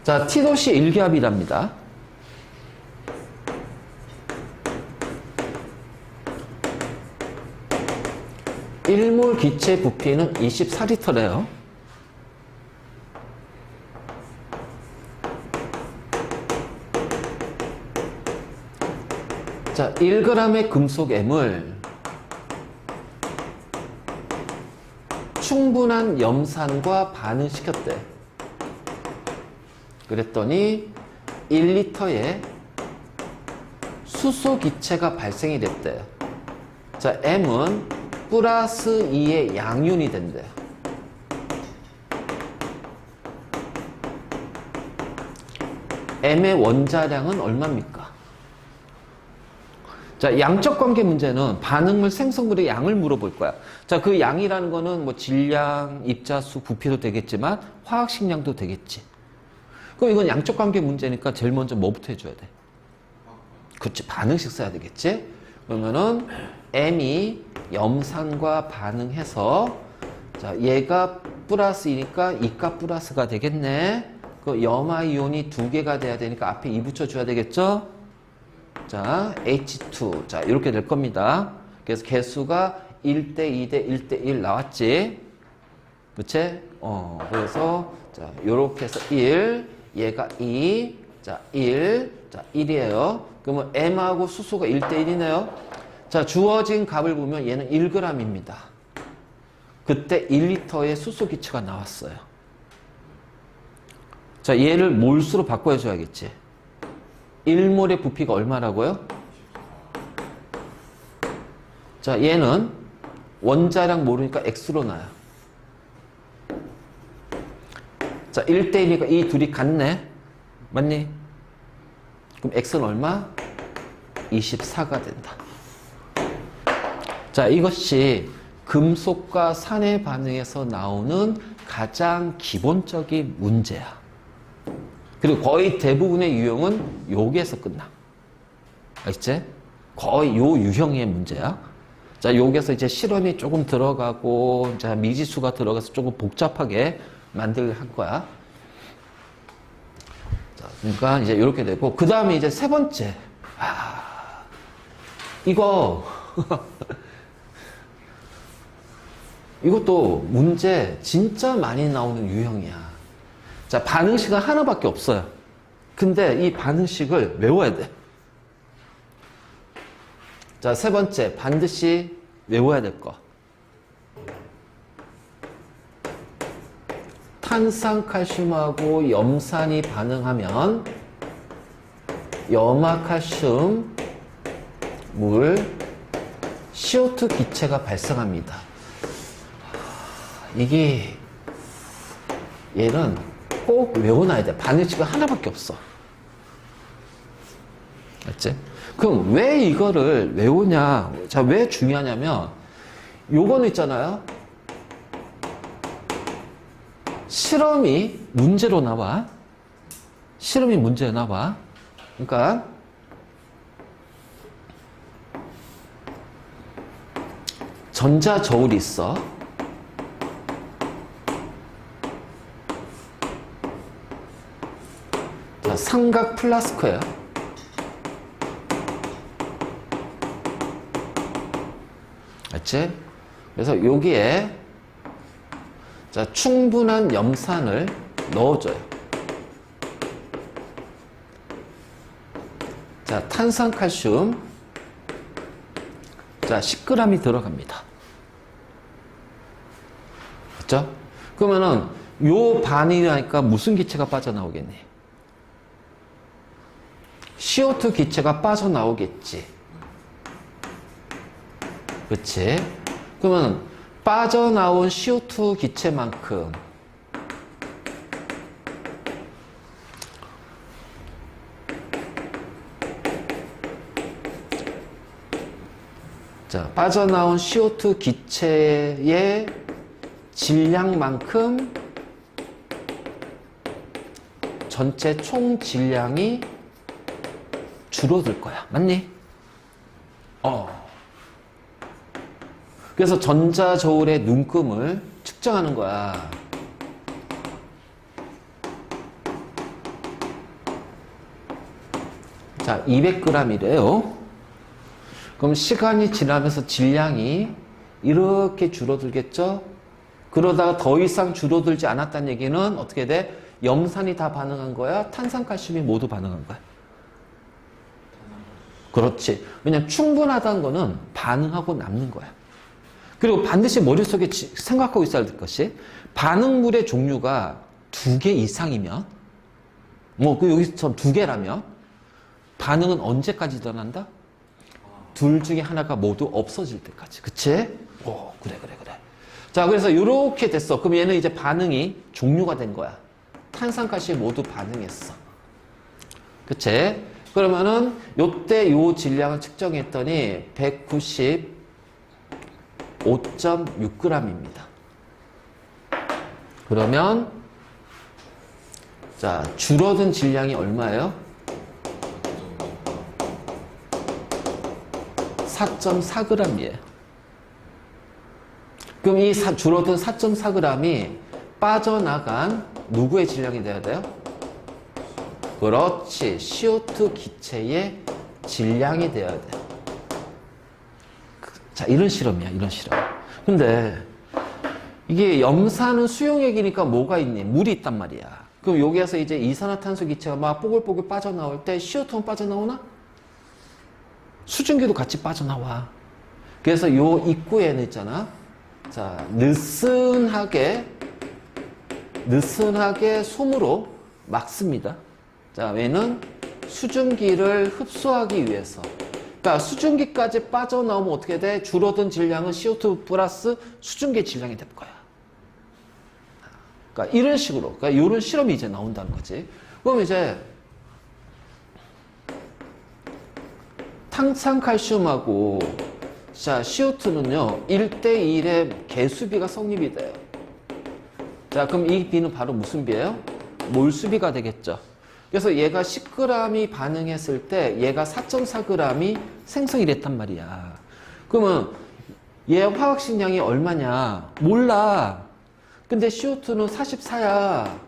자, T도시 1기압이랍니다. 일몰 기체 부피는 24리터래요. 자, 1g의 금속 M을 충분한 염산과 반응시켰대. 그랬더니 1리터의 수소 기체가 발생이 됐대요. 자, M은 플러스 2의 양윤이 된대요. M의 원자량은 얼마입니까? 자, 양적 관계 문제는 반응물 생성물의 양을 물어볼 거야. 자, 그 양이라는 거는 뭐 질량, 입자수, 부피도 되겠지만 화학식량도 되겠지. 그럼 이건 양적 관계 문제니까 제일 먼저 뭐부터 해줘야 돼? 그치, 반응식 써야 되겠지? 그러면은 M이 염산과 반응해서 자, 얘가 플러스이니까 이가 플러스가 되겠네. 그 염화이온이 2개가 돼야 되니까 앞에 2 붙여줘야 되겠죠? 자, H2. 자, 이렇게 될 겁니다. 그래서 개수가 1대 2대 1대 1 나왔지? 그치? 그래서, 자, 요렇게 해서 1, 얘가 2, 자, 1, 자, 1이에요. 그러면 M하고 수소가 1대 1이네요. 자, 주어진 값을 보면 얘는 1g입니다. 그때 1리터의 수소 기체가 나왔어요. 자, 얘를 몰수로 바꿔줘야겠지. 1몰의 부피가 얼마라고요? 자, 얘는 원자량 모르니까 X로 나요. 자, 1대1이니까 이 둘이 같네. 맞니? 그럼 X는 얼마? 24가 된다. 자, 이것이 금속과 산의 반응에서 나오는 가장 기본적인 문제야. 그리고 거의 대부분의 유형은 여기에서 끝나. 알겠지? 거의 요 유형의 문제야. 자, 여기에서 이제 실험이 조금 들어가고, 자, 미지수가 들어가서 조금 복잡하게 만들 할 거야. 자, 그러니까 이제 이렇게 되고, 그 다음에 이제 세 번째. 이거, 이것도 문제 진짜 많이 나오는 유형이야. 자, 반응식은 하나밖에 없어요. 근데 이 반응식을 외워야 돼. 자, 세 번째, 반드시 외워야 될 거. 탄산칼슘하고 염산이 반응하면 염화칼슘, 물, CO2 기체가 발생합니다. 이게 얘는 꼭 외워놔야 돼. 반응식은 하나밖에 없어. 알지? 그럼 왜 이거를 외우냐? 자, 왜 중요하냐면 요거는 있잖아요. 실험이 문제로 나와. 실험이 문제로 나와. 그러니까 전자저울이 있어. 자, 삼각 플라스크예요. 알지? 그래서 여기에 자, 충분한 염산을 넣어줘요. 자, 탄산칼슘. 자, 10g이 들어갑니다. 그렇죠? 그러면은 요 반이라니까 무슨 기체가 빠져나오겠니? CO2 기체가 빠져나오겠지. 그치? 그러면 빠져나온 CO2 기체만큼 자, 빠져나온 CO2 기체의 질량만큼 전체 총 질량이 줄어들 거야. 맞니? 그래서 전자저울의 눈금을 측정하는 거야. 자, 200g이래요. 그럼 시간이 지나면서 질량이 이렇게 줄어들겠죠? 그러다가 더 이상 줄어들지 않았다는 얘기는 어떻게 돼? 염산이 다 반응한 거야? 탄산칼슘이 모두 반응한 거야? 그렇지. 왜냐면 충분하다는 거는 반응하고 남는 거야. 그리고 반드시 머릿속에 생각하고 있어야 될 것이 반응물의 종류가 2개 이상이면 여기서 2개라면 반응은 언제까지 일어난다? 둘 중에 하나가 모두 없어질 때까지. 그치? 그래. 자, 그래서 이렇게 됐어. 그럼 얘는 이제 반응이 종류가 된 거야. 탄산가스이 모두 반응했어. 그치? 그러면은 요때 요 질량을 측정했더니 195.6g입니다. 그러면 자, 줄어든 질량이 얼마예요? 4.4g이에요. 그럼 이 줄어든 4.4g이 빠져나간 누구의 질량이 돼야 돼요? 그렇지. CO2 기체의 질량이 돼야 돼요. 자, 이런 실험이야, 이런 실험. 근데 이게 염산은 수용액이니까 뭐가 있니? 물이 있단 말이야. 그럼 여기에서 이제 이산화탄소 기체가 막 뽀글뽀글 빠져나올 때 CO2는 빠져나오나? 수증기도 같이 빠져나와. 그래서 요 입구에는 있잖아. 자, 느슨하게 솜으로 막습니다. 자, 얘는 수증기를 흡수하기 위해서. 그러니까 수증기까지 빠져나오면 어떻게 돼? 줄어든 질량은 CO2 플러스 수증기의 질량이 될 거야. 그러니까 이런 식으로. 그러니까 이런 실험이 이제 나온다는 거지. 그럼 이제 탄산칼슘하고 자, CO2는요, 1대1의 개수비가 성립이 돼요. 자, 그럼 이 비는 바로 무슨 비예요? 몰수비가 되겠죠. 그래서 얘가 10g이 반응했을 때 얘가 4.4g이 생성이 됐단 말이야. 그러면 얘 화학식량이 얼마냐? 몰라. 근데 CO2는 44야.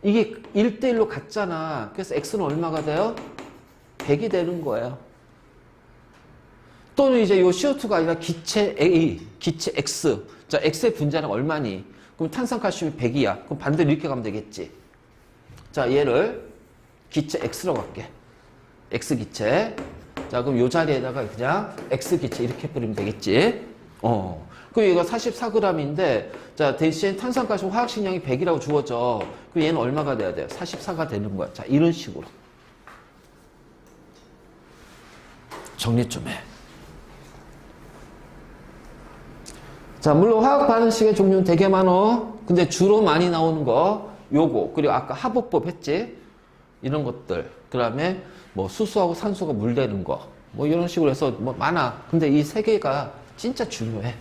이게 1대1로 같잖아. 그래서 X는 얼마가 돼요? 100이 되는 거예요. 또는 이제 요 CO2가 아니라 기체 A, 기체 X. 자, X의 분자는 얼마니? 그럼 탄산칼슘이 100이야. 그럼 반대로 이렇게 가면 되겠지. 자, 얘를 기체 X라고 할게. X기체. 자, 그럼 요 자리에다가 그냥 X기체 이렇게 뿌리면 되겠지. 그럼 얘가 44g인데, 자, 대신 탄산칼슘 화학식량이 100이라고 주어져. 그럼 얘는 얼마가 돼야 돼요? 44가 되는 거야. 자, 이런 식으로. 정리 좀 해. 자, 물론 화학 반응식의 종류는 되게 많어. 근데 주로 많이 나오는 거, 요거. 그리고 아까 하복법 했지? 이런 것들. 그 다음에 뭐 수소하고 산소가 물대는 거. 뭐 이런 식으로 해서 뭐 많아. 근데 이 세 개가 진짜 중요해.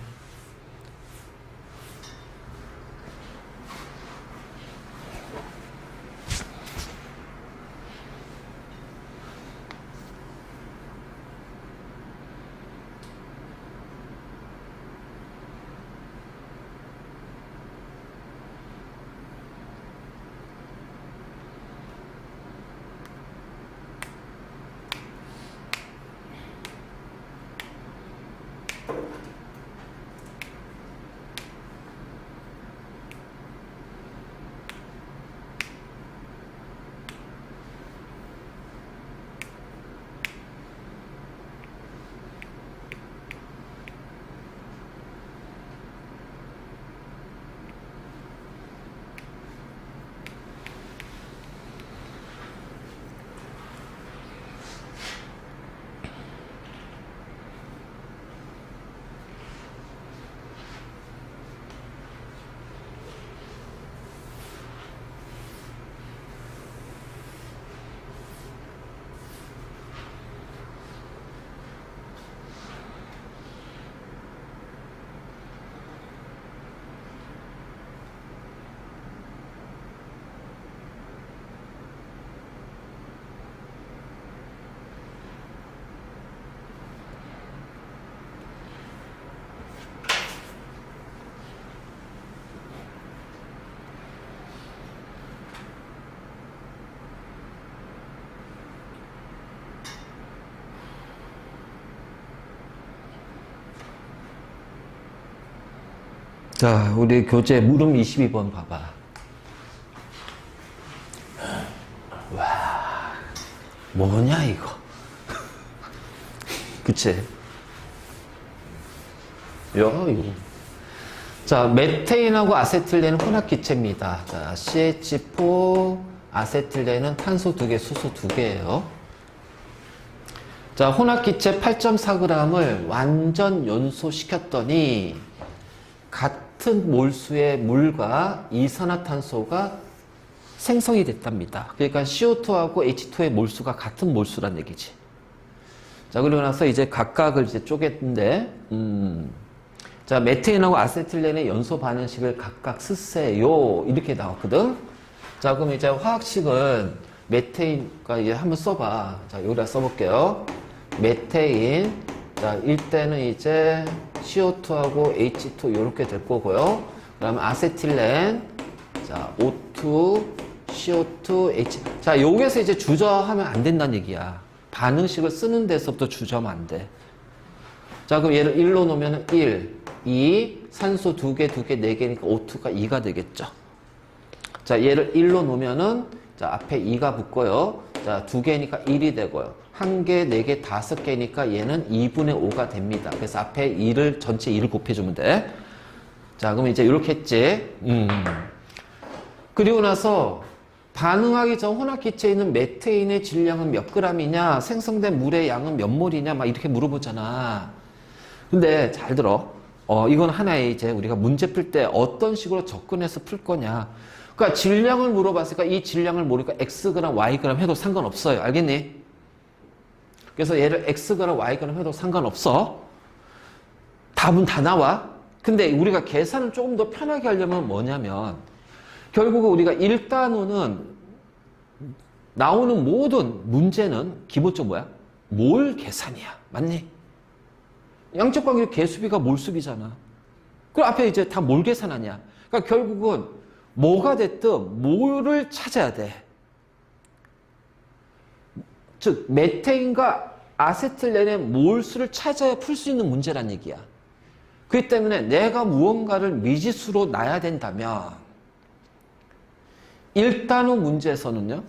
자, 우리 교재 물음 22번 봐봐. 와, 뭐냐 이거. 그치? 야, 이거. 자, 메테인하고 아세틸렌은 혼합기체입니다. 자, CH4, 아세틸렌은 탄소 2개, 수소 2개예요. 자, 혼합기체 8.4g을 완전 연소시켰더니 같은 몰수의 물과 이산화탄소가 생성이 됐답니다. 그러니까 CO2하고 H2의 몰수가 같은 몰수란 얘기지. 자, 그리고 나서 이제 각각을 이제 쪼갰는데, 자, 메테인하고 아세틸렌의 연소 반응식을 각각 쓰세요. 이렇게 나왔거든. 자, 그럼 이제 화학식은 메테인과 이제 한번 써봐. 자, 여기다 써볼게요. 메테인. 자, 1대는 이제 CO2하고 H2 이렇게 될 거고요. 그 다음에 아세틸렌. 자, O2, CO2, H. 자, 여기서 이제 주저하면 안 된다는 얘기야. 반응식을 쓰는 데서부터 주저하면 안 돼. 자, 그럼 얘를 1로 놓으면 1, 2, 산소 2개, 2개, 4개니까 O2가 2가 되겠죠. 자, 얘를 1로 놓으면은, 자, 앞에 2가 붙고요. 자, 2개니까 1이 되고요. 1개, 4개, 5개니까 얘는 2분의 5가 됩니다. 그래서 앞에 2를, 전체 2를 곱해주면 돼. 자, 그럼 이제 이렇게 했지. 그리고 나서, 반응하기 전 혼합기체에 있는 메테인의 질량은 몇 g이냐, 생성된 물의 양은 몇 몰이냐, 막 이렇게 물어보잖아. 근데 잘 들어. 이건 하나의 이제 우리가 문제 풀 때 어떤 식으로 접근해서 풀 거냐. 그러니까 질량을 물어봤으니까 이 질량을 모르니까 xg, yg 해도 상관없어요. 알겠니? 그래서 얘를 xg, yg 해도 상관없어. 답은 다 나와. 근데 우리가 계산을 조금 더 편하게 하려면 뭐냐면 결국은 우리가 1단원은 나오는 모든 문제는 기본적으로 뭐야? 몰 계산이야. 맞니? 양적 관계 개수비가 몰수비잖아. 그럼 앞에 이제 다 몰 계산 아니야. 그러니까 결국은 뭐가 됐든 몰을 찾아야 돼. 즉 메테인과 아세틸렌의 몰수를 찾아야 풀 수 있는 문제란 얘기야. 그렇기 때문에 내가 무언가를 미지수로 놔야 된다면 1단원 문제에서는요.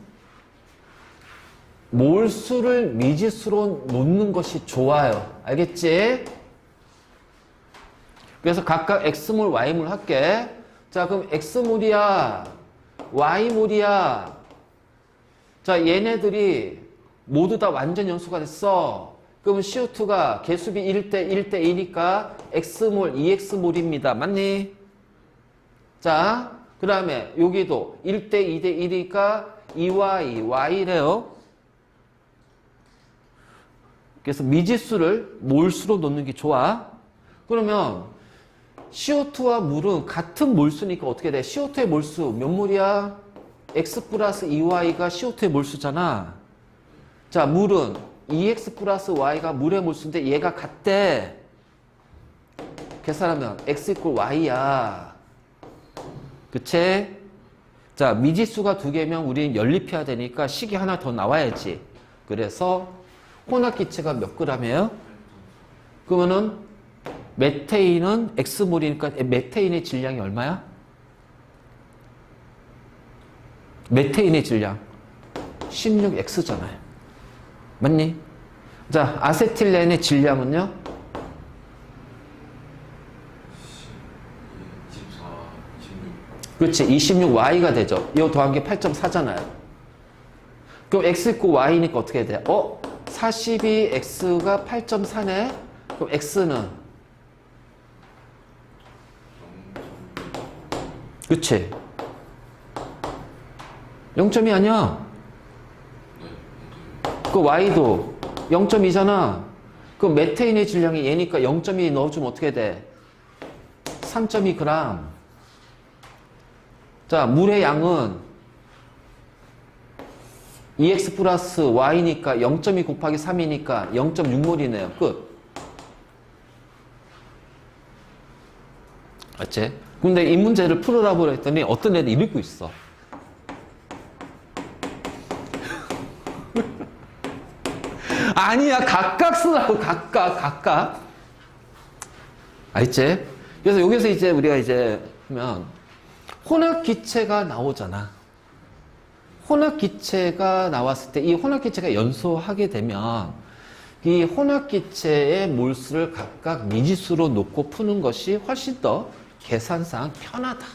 몰수를 미지수로 놓는 것이 좋아요. 알겠지? 그래서 각각 X몰, Y몰 할게. 자, 그럼 X몰이야, Y몰이야. 자, 얘네들이 모두 다 완전 연소가 됐어. 그러면 CO2가 개수비 1대 1대 2니까 X몰, 2X몰입니다. 맞니? 자, 그 다음에 여기도 1대 2대 1이니까 2Y, Y래요. 그래서 미지수를 몰수로 놓는 게 좋아. 그러면 CO2와 물은 같은 몰수니까 어떻게 돼? CO2의 몰수 몇 몰이야? X 플러스 2Y가 CO2의 몰수잖아. 자, 물은 2X 플러스 Y가 물의 몰수인데 얘가 같대. 계산하면 X 이퀄 Y야. 그치? 자, 미지수가 2개면 우리는 연립해야 되니까 식이 하나 더 나와야지. 그래서 혼합기체가 몇 g이에요? 그러면은 메테인은 X몰이니까 메테인의 질량이 얼마야? 메테인의 질량 16X잖아요. 맞니? 자, 아세틸렌의 질량은요? 24, 26. 그렇지, 26Y가 되죠. 이거 더한 게 8.4잖아요. 그럼 X 있고 Y니까 어떻게 돼? 42X가 8.4네? 그럼 X는? 그치? 0.2 아니야? 그 Y도 0.2잖아. 그럼 메테인의 질량이 얘니까 0.2 넣어주면 어떻게 돼? 3.2g. 자, 물의 양은 2x 플러스 y니까 0.2 곱하기 3이니까 0.6몰이네요. 끝. 맞지? 근데 이 문제를 풀으라고 했더니 어떤 애들이 이러고 있어. 아니야, 각각 쓰라고. 각각. 알겠지? 그래서 여기서 이제 우리가 이제 보면 혼합기체가 나오잖아. 혼합기체가 나왔을 때 이 혼합기체가 연소하게 되면 이 혼합기체의 몰수를 각각 미지수로 놓고 푸는 것이 훨씬 더 계산상 편하다.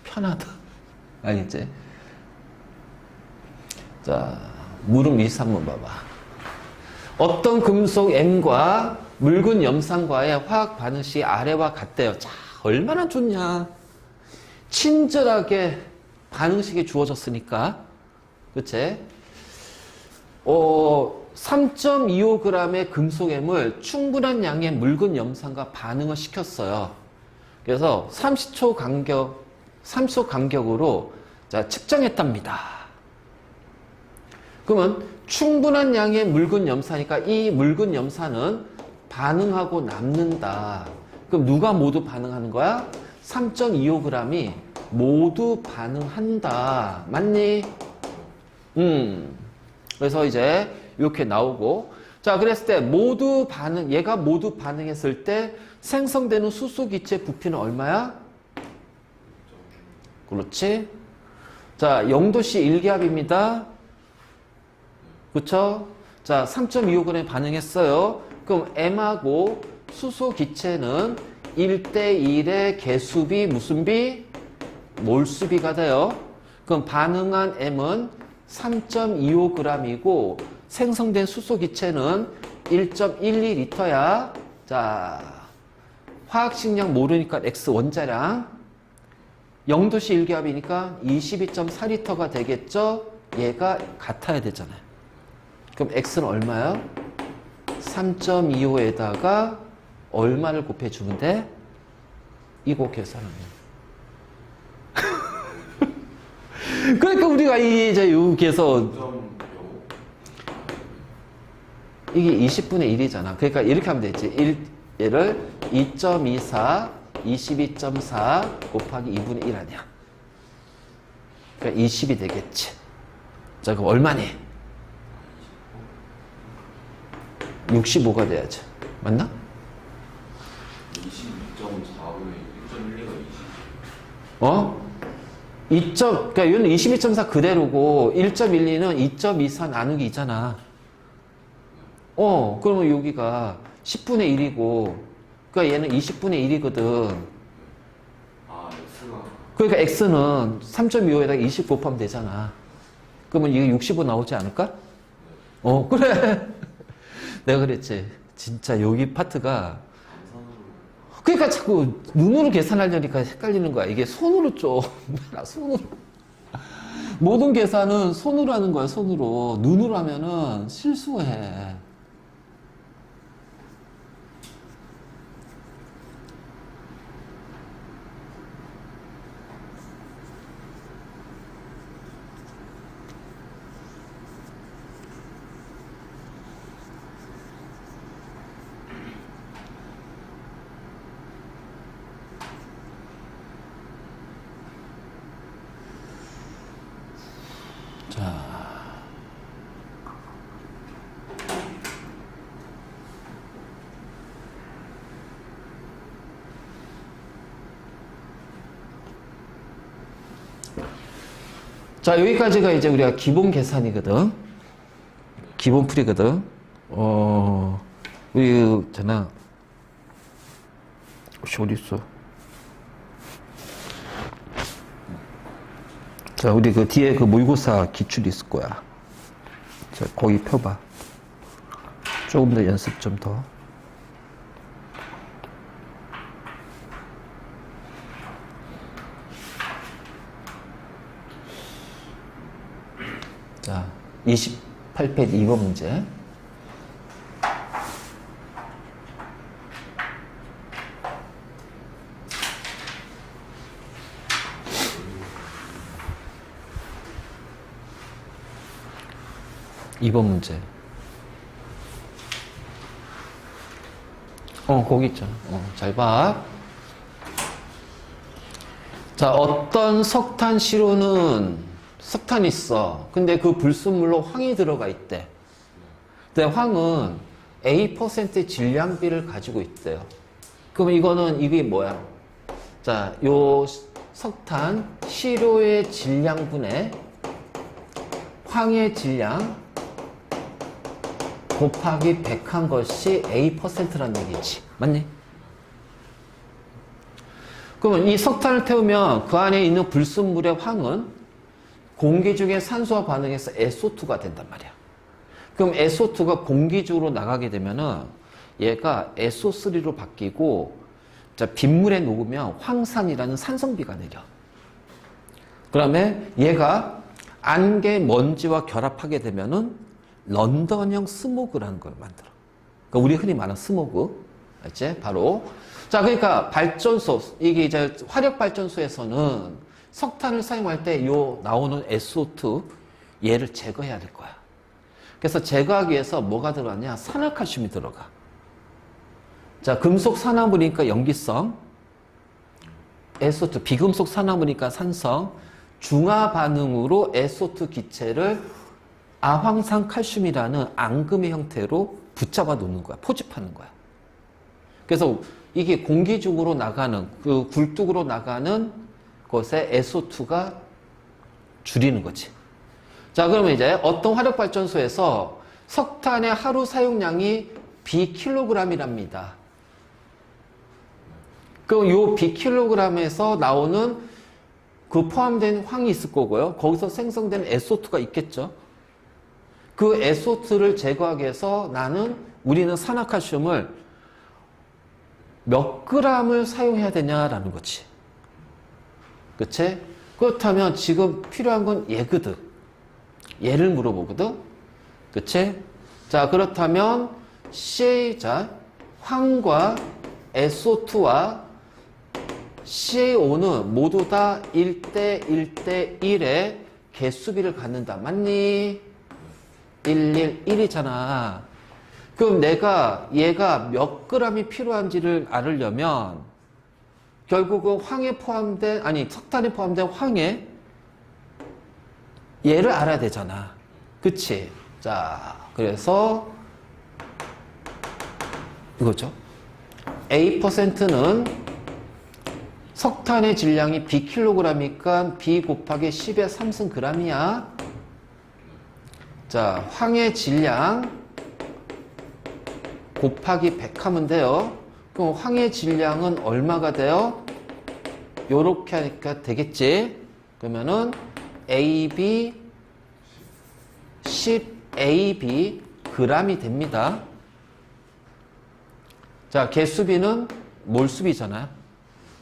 편하다. 알겠지? 자, 물음 23번 봐봐. 어떤 금속 M과 묽은 염산과의 화학 반응식이 아래와 같대요. 자, 얼마나 좋냐. 친절하게 반응식이 주어졌으니까. 그치? 3.25g의 금속 M을 충분한 양의 묽은 염산과 반응을 시켰어요. 그래서 30초 간격으로 자, 측정했답니다. 그러면 충분한 양의 묽은 염산이니까 이 묽은 염산은 반응하고 남는다. 그럼 누가 모두 반응하는 거야? 3.25g이 모두 반응한다. 맞니? 그래서 이제 이렇게 나오고, 자, 그랬을 때 모두 반응, 얘가 모두 반응했을 때 생성되는 수소기체 부피는 얼마야? 그렇지? 자, 0도씨 1기압입니다. 그쵸? 자, 3.25g 반응했어요. 그럼 M하고 수소기체는 1대1의 개수비, 무슨 비? 몰수비가 돼요. 그럼 반응한 M은 3.25g이고 생성된 수소기체는 1.12L야. 자, 화학식량 모르니까 X 원자량 0도씨 1기압이니까 22.4L가 되겠죠? 얘가 같아야 되잖아요. 그럼 X는 얼마야? 3.25에다가 얼마를 곱해주면 돼? 이거 계산하면. 그러니까 우리가 이제 여기에서 이게 20분의 1이잖아. 그러니까 이렇게 하면 되지. 얘를 2.24, 22.4 곱하기 2분의 1 아니야. 그러니까 20이 되겠지. 자, 그럼 얼마니? 65가 돼야지. 맞나? 22.4분의 1.12가 20. 어? 그러니까 얘는 22.4 그대로고 1.12는 2.24 나누기 있잖아. 그러면 여기가 10분의 1이고, 그러니까 얘는 20분의 1이거든. 아, X가. 그러니까 X는 3.25에다가 20 곱하면 되잖아. 그러면 이게 65 나오지 않을까? 그래. 내가 그랬지. 진짜 여기 파트가. 그러니까 자꾸 눈으로 계산하려니까 헷갈리는 거야. 이게 손으로 좀. 손으로. 모든 계산은 손으로 하는 거야, 손으로. 눈으로 하면은 실수해. 자, 여기까지가 이제 우리가 기본 계산이거든. 기본 풀이거든. 우리, 되나? 혹시 어디 있어? 자, 우리 그 뒤에 그 모의고사 기출이 있을 거야. 자, 거기 펴봐. 조금 더 연습 좀 더. 자, 28페이지 2번 문제. 이번 문제. 거기 있잖아. 잘 봐. 자, 어떤 석탄 시료는 석탄이 있어. 근데 그 불순물로 황이 들어가 있대. 근데 황은 A%의 질량비를 가지고 있대요. 그럼 이거는 이게 뭐야? 자, 요 석탄 시료의 질량분의 황의 질량 곱하기 100한 것이 A%라는 얘기지. 맞니? 그러면 이 석탄을 태우면 그 안에 있는 불순물의 황은 공기 중에 산소와 반응해서 SO2가 된단 말이야. 그럼 SO2가 공기 중으로 나가게 되면은 얘가 SO3로 바뀌고, 자, 빗물에 녹으면 황산이라는 산성비가 내려. 그다음에 얘가 안개 먼지와 결합하게 되면은 런던형 스모그라는 걸 만들어. 그러니까 우리 흔히 말하는 스모그. 알지? 바로. 자, 그러니까 발전소, 이게 이제 화력 발전소에서는 석탄을 사용할 때 요 나오는 SO2 얘를 제거해야 될 거야. 그래서 제거하기 위해서 뭐가 들어가냐? 산화칼슘이 들어가. 자, 금속 산화물이니까 염기성, SO2, 비금속 산화물이니까 산성, 중화 반응으로 SO2 기체를 아황산 칼슘이라는 앙금의 형태로 붙잡아 놓는 거야. 포집하는 거야. 그래서 이게 공기 중으로 나가는, 그 굴뚝으로 나가는 것에 SO2가 줄이는 거지. 자, 그러면 이제 어떤 화력발전소에서 석탄의 하루 사용량이 Bkg이랍니다. 그럼 요 Bkg에서 나오는 그 포함된 황이 있을 거고요. 거기서 생성된 SO2가 있겠죠. 그 SO2를 제거하기 위해서 우리는 산화칼슘을 몇 g을 사용해야 되냐라는 거지. 그치? 그렇다면 지금 필요한 건 얘거든. 얘를 물어보거든. 그치? 자, 그렇다면 자, 황과 SO2와 CaO는 모두 다 1대 1대 1의 개수비를 갖는다. 맞니? 111이잖아. 그럼 얘가 몇 g이 필요한지를 알으려면 결국은 석탄에 포함된 황에 얘를 알아야 되잖아. 그치? 자, 그래서 이거죠. A%는 석탄의 질량이 Bkg이니까 B 곱하기 10의 3승 g이야. 자, 황의 질량 곱하기 100 하면 돼요. 그럼 황의 질량은 얼마가 돼요? 요렇게 하니까 되겠지? 그러면은 AB 10AB g이 됩니다. 자, 개수비는 몰수비잖아요.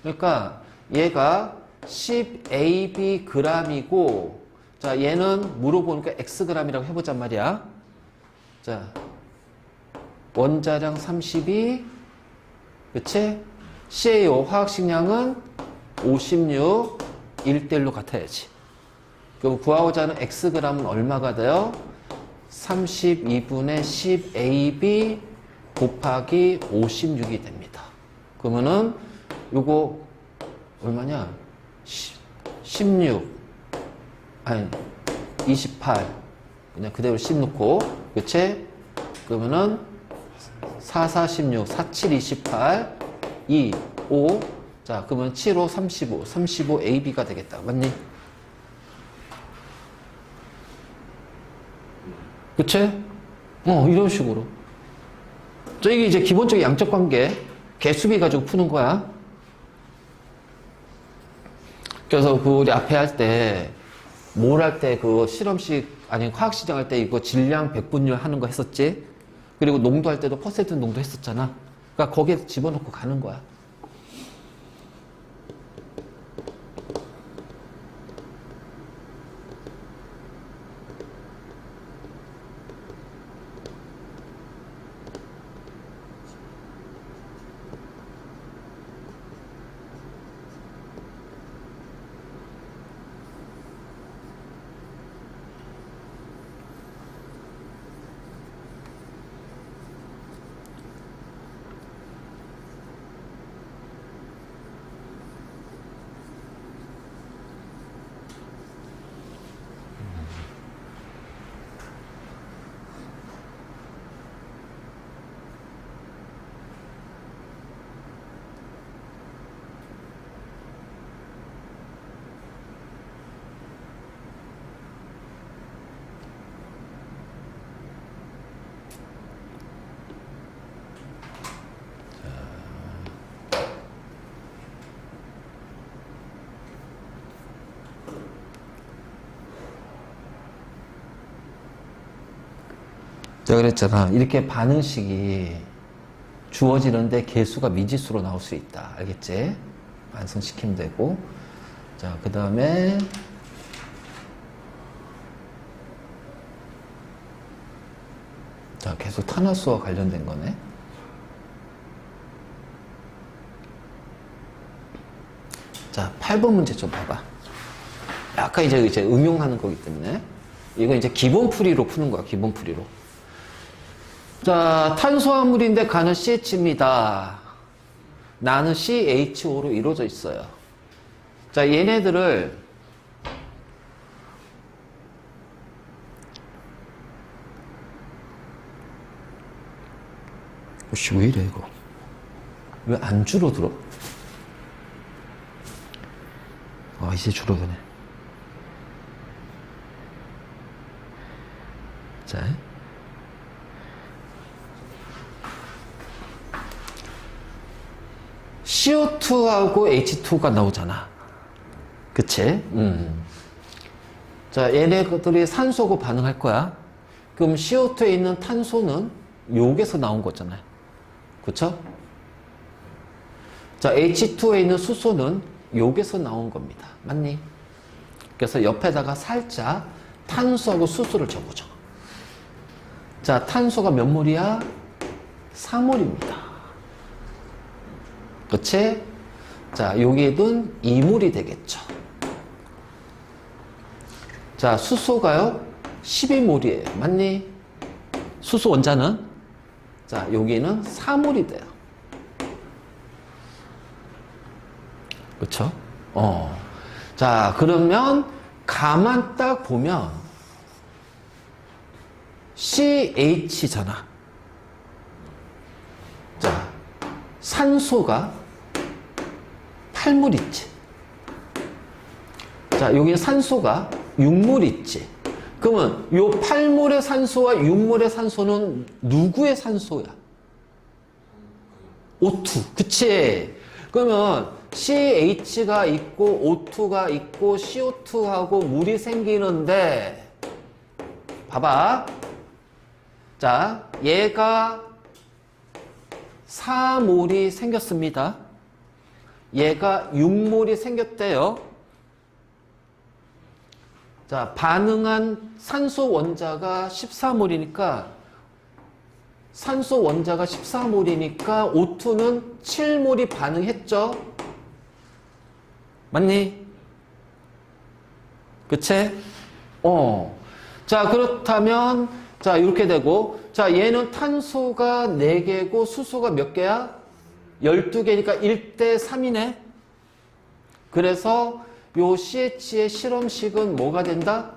그러니까 얘가 10AB g이고, 자, 얘는 물어보니까 xg이라고 해보잔 말이야. 자, 원자량 32, 그치? CaO 화학식량은 56, 1대1로 같아야지. 그럼 구하고자 하는 xg은 얼마가 돼요? 32분의 10AB 곱하기 56이 됩니다. 그러면은 요거 얼마냐? 16 아니 28 그냥 그대로 10 넣고, 그치? 그러면은 4, 4, 16, 4, 7, 28 2, 5 자, 그러면 7, 5, 35 35 AB가 되겠다. 맞니? 그치? 이런 식으로. 자, 이게 이제 기본적인 양적 관계, 개수비 가지고 푸는 거야. 그래서 그 우리 앞에 할 때, 뭘 할 때 그 실험식, 아니 화학시장 할 때 이거 질량 백분율 하는 거 했었지? 그리고 농도 할 때도 퍼센트 농도 했었잖아. 그러니까 거기에 집어넣고 가는 거야. 내가 그랬잖아. 이렇게 반응식이 주어지는데 개수가 미지수로 나올 수 있다. 알겠지? 완성시키면 되고. 자, 그 다음에 자, 계속 탄화수와 관련된 거네. 자, 8번 문제 좀 봐봐. 약간 이제 응용하는 거기 때문에. 이거 이제 기본풀이로 푸는 거야, 기본풀이로. 자, 탄수화물인데 가는 CH입니다. 나는 CHO로 이루어져 있어요. 자, 얘네들을 씨, 왜 이래 이거? 왜 안 줄어들어? 아, 이제 줄어드네. 자, CO2하고 H2가 나오잖아. 그치? 자, 얘네들이 산소하고 반응할 거야. 그럼 CO2에 있는 탄소는 여기서 나온 거잖아요. 그쵸? 자, H2에 있는 수소는 여기서 나온 겁니다. 맞니? 그래서 옆에다가 살짝 탄소하고 수소를 적어줘. 자, 탄소가 몇 몰이야? 4몰입니다. 그치? 자, 여기는 2몰이 되겠죠. 자, 수소가요? 12몰이에요. 맞니? 수소 원자는? 자, 여기는 4몰이 돼요. 그쵸? 자, 그러면 가만 딱 보면 CH잖아. 자, 산소가 8몰 있지. 자, 여기 산소가 6몰 있지. 그러면 요 8몰의 산소와 6몰의 산소는 누구의 산소야? O2. 그치? 그러면 CH가 있고 O2가 있고 CO2하고 물이 생기는데 봐봐. 자, 얘가 4몰이 생겼습니다. 얘가 6몰이 생겼대요. 자, 반응한 산소 원자가 14몰이니까 산소 원자가 14몰이니까 O2는 7몰이 반응했죠? 맞니? 그치? 자, 그렇다면 자, 이렇게 되고 자, 얘는 탄소가 4개고 수소가 몇 개야? 12개니까 1대 3이네. 그래서 요 CH의 실험식은 뭐가 된다?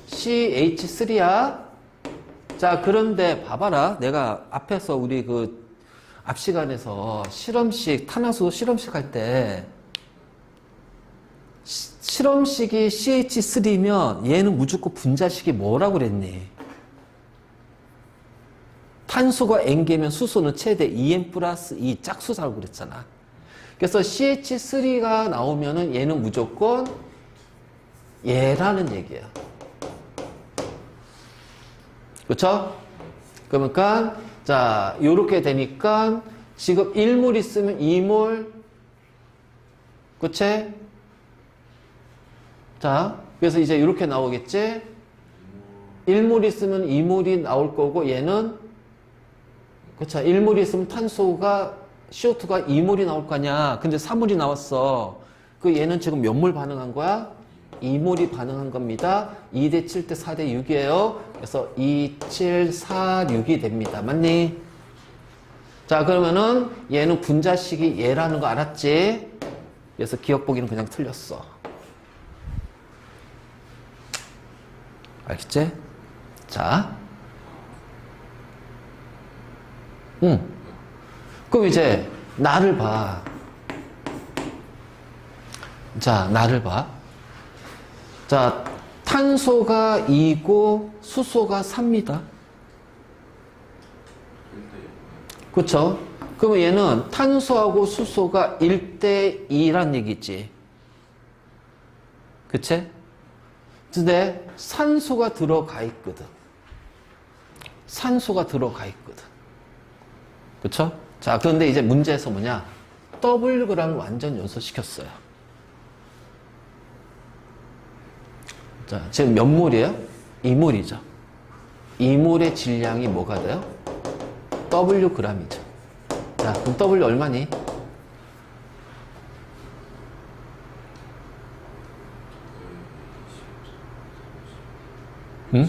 CH3야. 자, 그런데 봐봐라. 내가 앞에서 우리 그 앞 시간에서 실험식, 탄화수 실험식 할 때 실험식이 CH3면 얘는 무조건 분자식이 뭐라고 그랬니? 탄소가 N개면 수소는 최대 2N 플러스 2 짝수사라고 그랬잖아. 그래서 CH3가 나오면은 얘는 무조건 얘라는 얘기야. 그렇죠? 그러니까 자, 요렇게 되니까 지금 1몰 있으면 2몰. 그치? 자, 그래서 이제 이렇게 나오겠지? 1몰 있으면 2몰이 나올 거고 얘는 그쵸? 1몰이 있으면 탄소가 CO2가 2몰이 나올 거 아니야. 근데 3몰이 나왔어. 그 얘는 지금 몇 몰 반응한 거야? 2몰이 반응한 겁니다. 2대 7대 4대 6이에요. 그래서 2, 7, 4, 6이 됩니다. 맞니? 자, 그러면은 얘는 분자식이 얘라는 거 알았지? 그래서 기억 보기는 그냥 틀렸어. 알겠지? 자. 그럼 이제 나를 봐. 자, 나를 봐. 자, 탄소가 2고 수소가 3입니다. 그쵸? 그러면 얘는 탄소하고 수소가 1대 2란 얘기지. 그치? 근데 산소가 들어가 있거든. 산소가 들어가 있거든. 그쵸? 자, 그런데 이제 문제에서 뭐냐? Wg을 완전 연소시켰어요. 자, 지금 몇 몰이에요? 2몰이죠. 2몰의 질량이 뭐가 돼요? Wg이죠. 자, 그럼 W 얼마니? 응?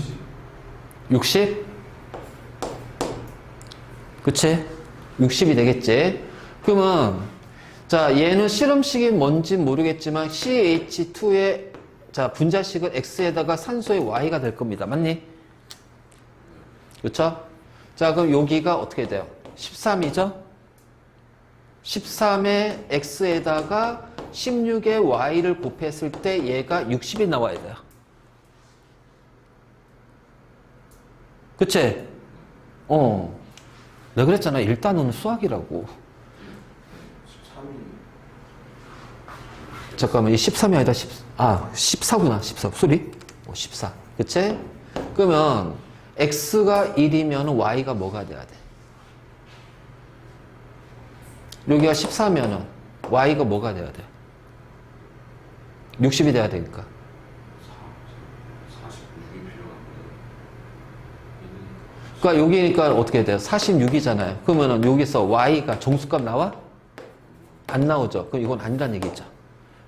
60? 그치? 60이 되겠지? 그러면, 자, 얘는 실험식이 뭔지 모르겠지만, CH2의, 자, 분자식은 X에다가 산소의 Y가 될 겁니다. 맞니? 그쵸? 자, 그럼 여기가 어떻게 돼요? 13이죠? 13의 X에다가 16의 Y를 곱했을 때 얘가 60이 나와야 돼요. 그치? 내가 그랬잖아. 일단은 수학이라고. 13이 잠깐만, 이 13이 아니다. 14구나. 14. 소리? 14. 그치? 그러면, X가 1이면 Y가 뭐가 돼야 돼? 여기가 14면은 Y가 뭐가 돼야 돼? 60이 돼야 되니까. 46이 필요한데. 그러니까 여기니까 어떻게 돼요? 46이잖아요. 그러면은 여기서 Y가 정수값 나와? 안 나오죠. 그럼 이건 아니란 얘기죠.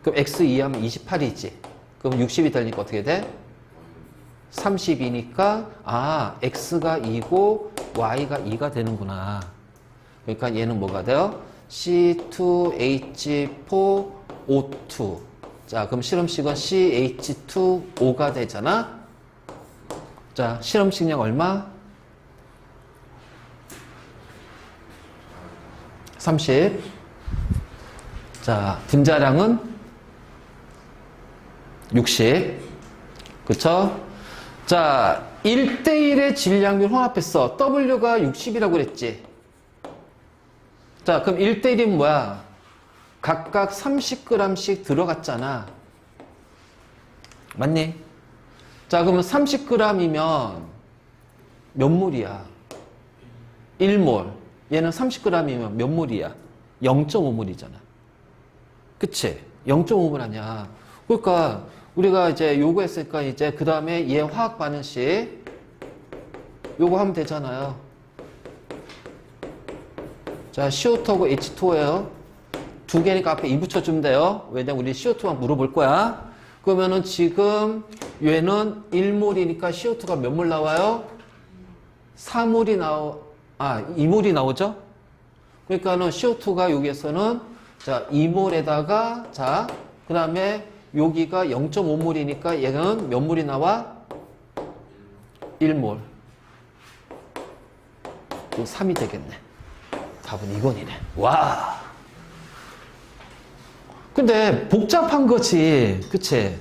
그럼 X 2하면 28이지. 그럼 60이 되니까 어떻게 돼? 32니까 X가 2고 Y가 2가 되는구나. 그러니까 얘는 뭐가 돼요? C2H4O2. 자, 그럼 실험식은 CH2O가 되잖아. 자, 실험식량 얼마? 30. 자, 분자량은 60. 그쵸? 자, 1대1의 질량을 혼합했어. W가 60이라고 그랬지. 자, 그럼 1대1은 뭐야? 각각 30g씩 들어갔잖아. 맞니? 자, 그러면 30g이면 몇 몰이야? 1몰. 얘는 30g이면 몇 몰이야? 0.5몰이잖아. 그치? 0.5몰 아니야. 그러니까 우리가 이제 요거 했으니까 이제 그 다음에 얘 화학 반응식 요거 하면 되잖아요. 자, CO2하고 H2예요. 두 개니까 앞에 2 붙여주면 돼요. 왜냐면 우리 CO2만 물어볼 거야. 그러면은 지금 얘는 1몰이니까 CO2가 몇 몰 나와요? 2몰이 나오죠? 그러니까는 CO2가 여기에서는 자, 2몰에다가 자, 그 다음에 여기가 0.5몰이니까 얘는 몇 몰이 나와? 1몰. 3이 되겠네. 답은 이건이네. 와. 근데 복잡한 거지. 그치?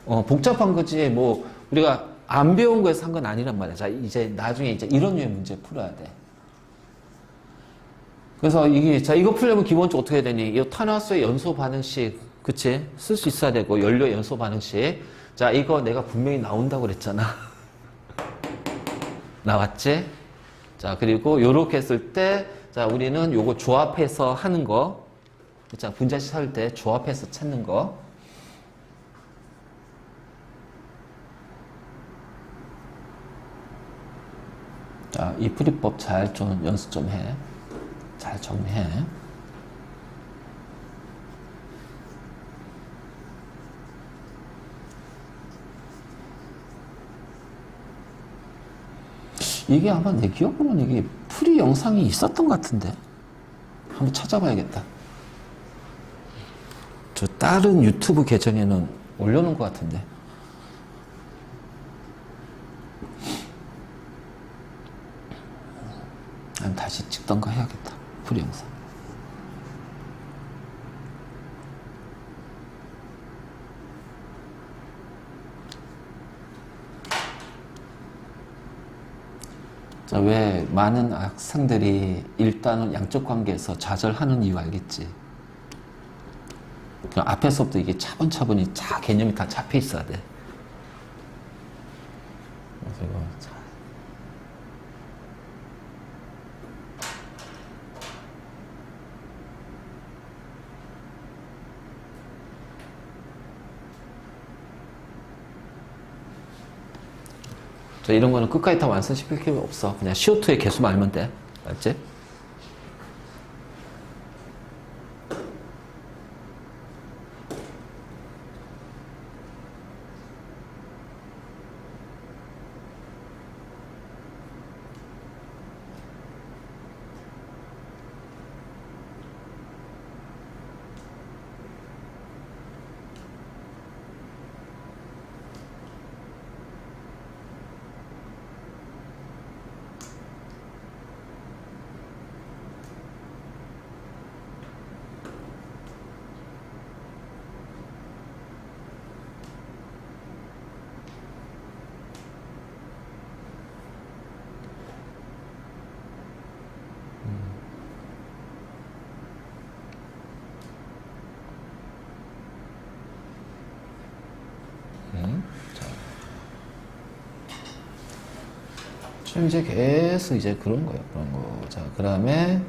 복잡한 거지. 뭐, 우리가 안 배운 거에서 한 건 아니란 말이야. 자, 이제 나중에 이제 이런 류의 문제 풀어야 돼. 그래서 이게, 자, 이거 풀려면 기본적으로 어떻게 해야 되니? 이 탄화수의 연소 반응식, 그치? 쓸 수 있어야 되고, 연료 연소 반응식. 자, 이거 내가 분명히 나온다고 그랬잖아. 나왔지? 자, 그리고 요렇게 했을 때, 자, 우리는 요거 조합해서 하는 거. 자, 분자식 할 때 조합해서 찾는 거. 자, 이 풀이법 잘 좀 연습 좀 해. 잘 정리해. 이게 아마 내 기억으로는 이게 풀이 영상이 있었던 것 같은데. 한번 찾아봐야겠다. 저 다른 유튜브 계정에는 올려놓은 것 같은데. 아니면 다시 찍던가 해야겠다. 풀이 영상. 자, 왜 많은 학생들이 일단은 양적 관계에서 좌절하는 이유 알겠지? 그 앞에서부터 이게 차분차분히 개념이 다 잡혀 있어야 돼. 그래서 이거 자, 이런 거는 끝까지 다 완성시킬 필요 없어. 그냥 CO2의 개수만 알면 돼. 알지? 자. 지금 이제 계속 이제 그런 거예요. 그런 거. 자, 그 다음에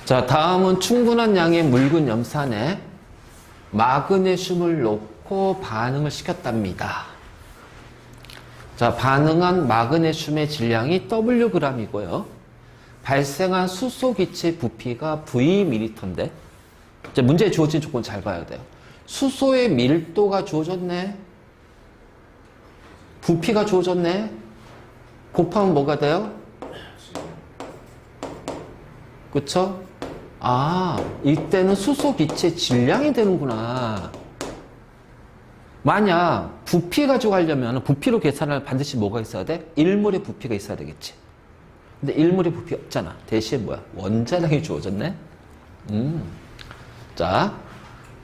자, 다음은 충분한 양의 묽은 염산에 마그네슘을 넣고 반응을 시켰답니다. 자, 반응한 마그네슘의 질량이 Wg이고요. 발생한 수소 기체 부피가 Vml인데, 이제 문제에 주어진 조건 잘 봐야 돼요. 수소의 밀도가 주어졌네. 부피가 주어졌네. 곱하면 뭐가 돼요? 그쵸? 아, 이때는 수소 기체 질량이 되는구나. 만약 부피 가지고 하려면 부피로 계산할 반드시 뭐가 있어야 돼? 1몰의 부피가 있어야 되겠지. 근데 1몰의 부피 없잖아. 대신에 뭐야? 원자량이 주어졌네. 자,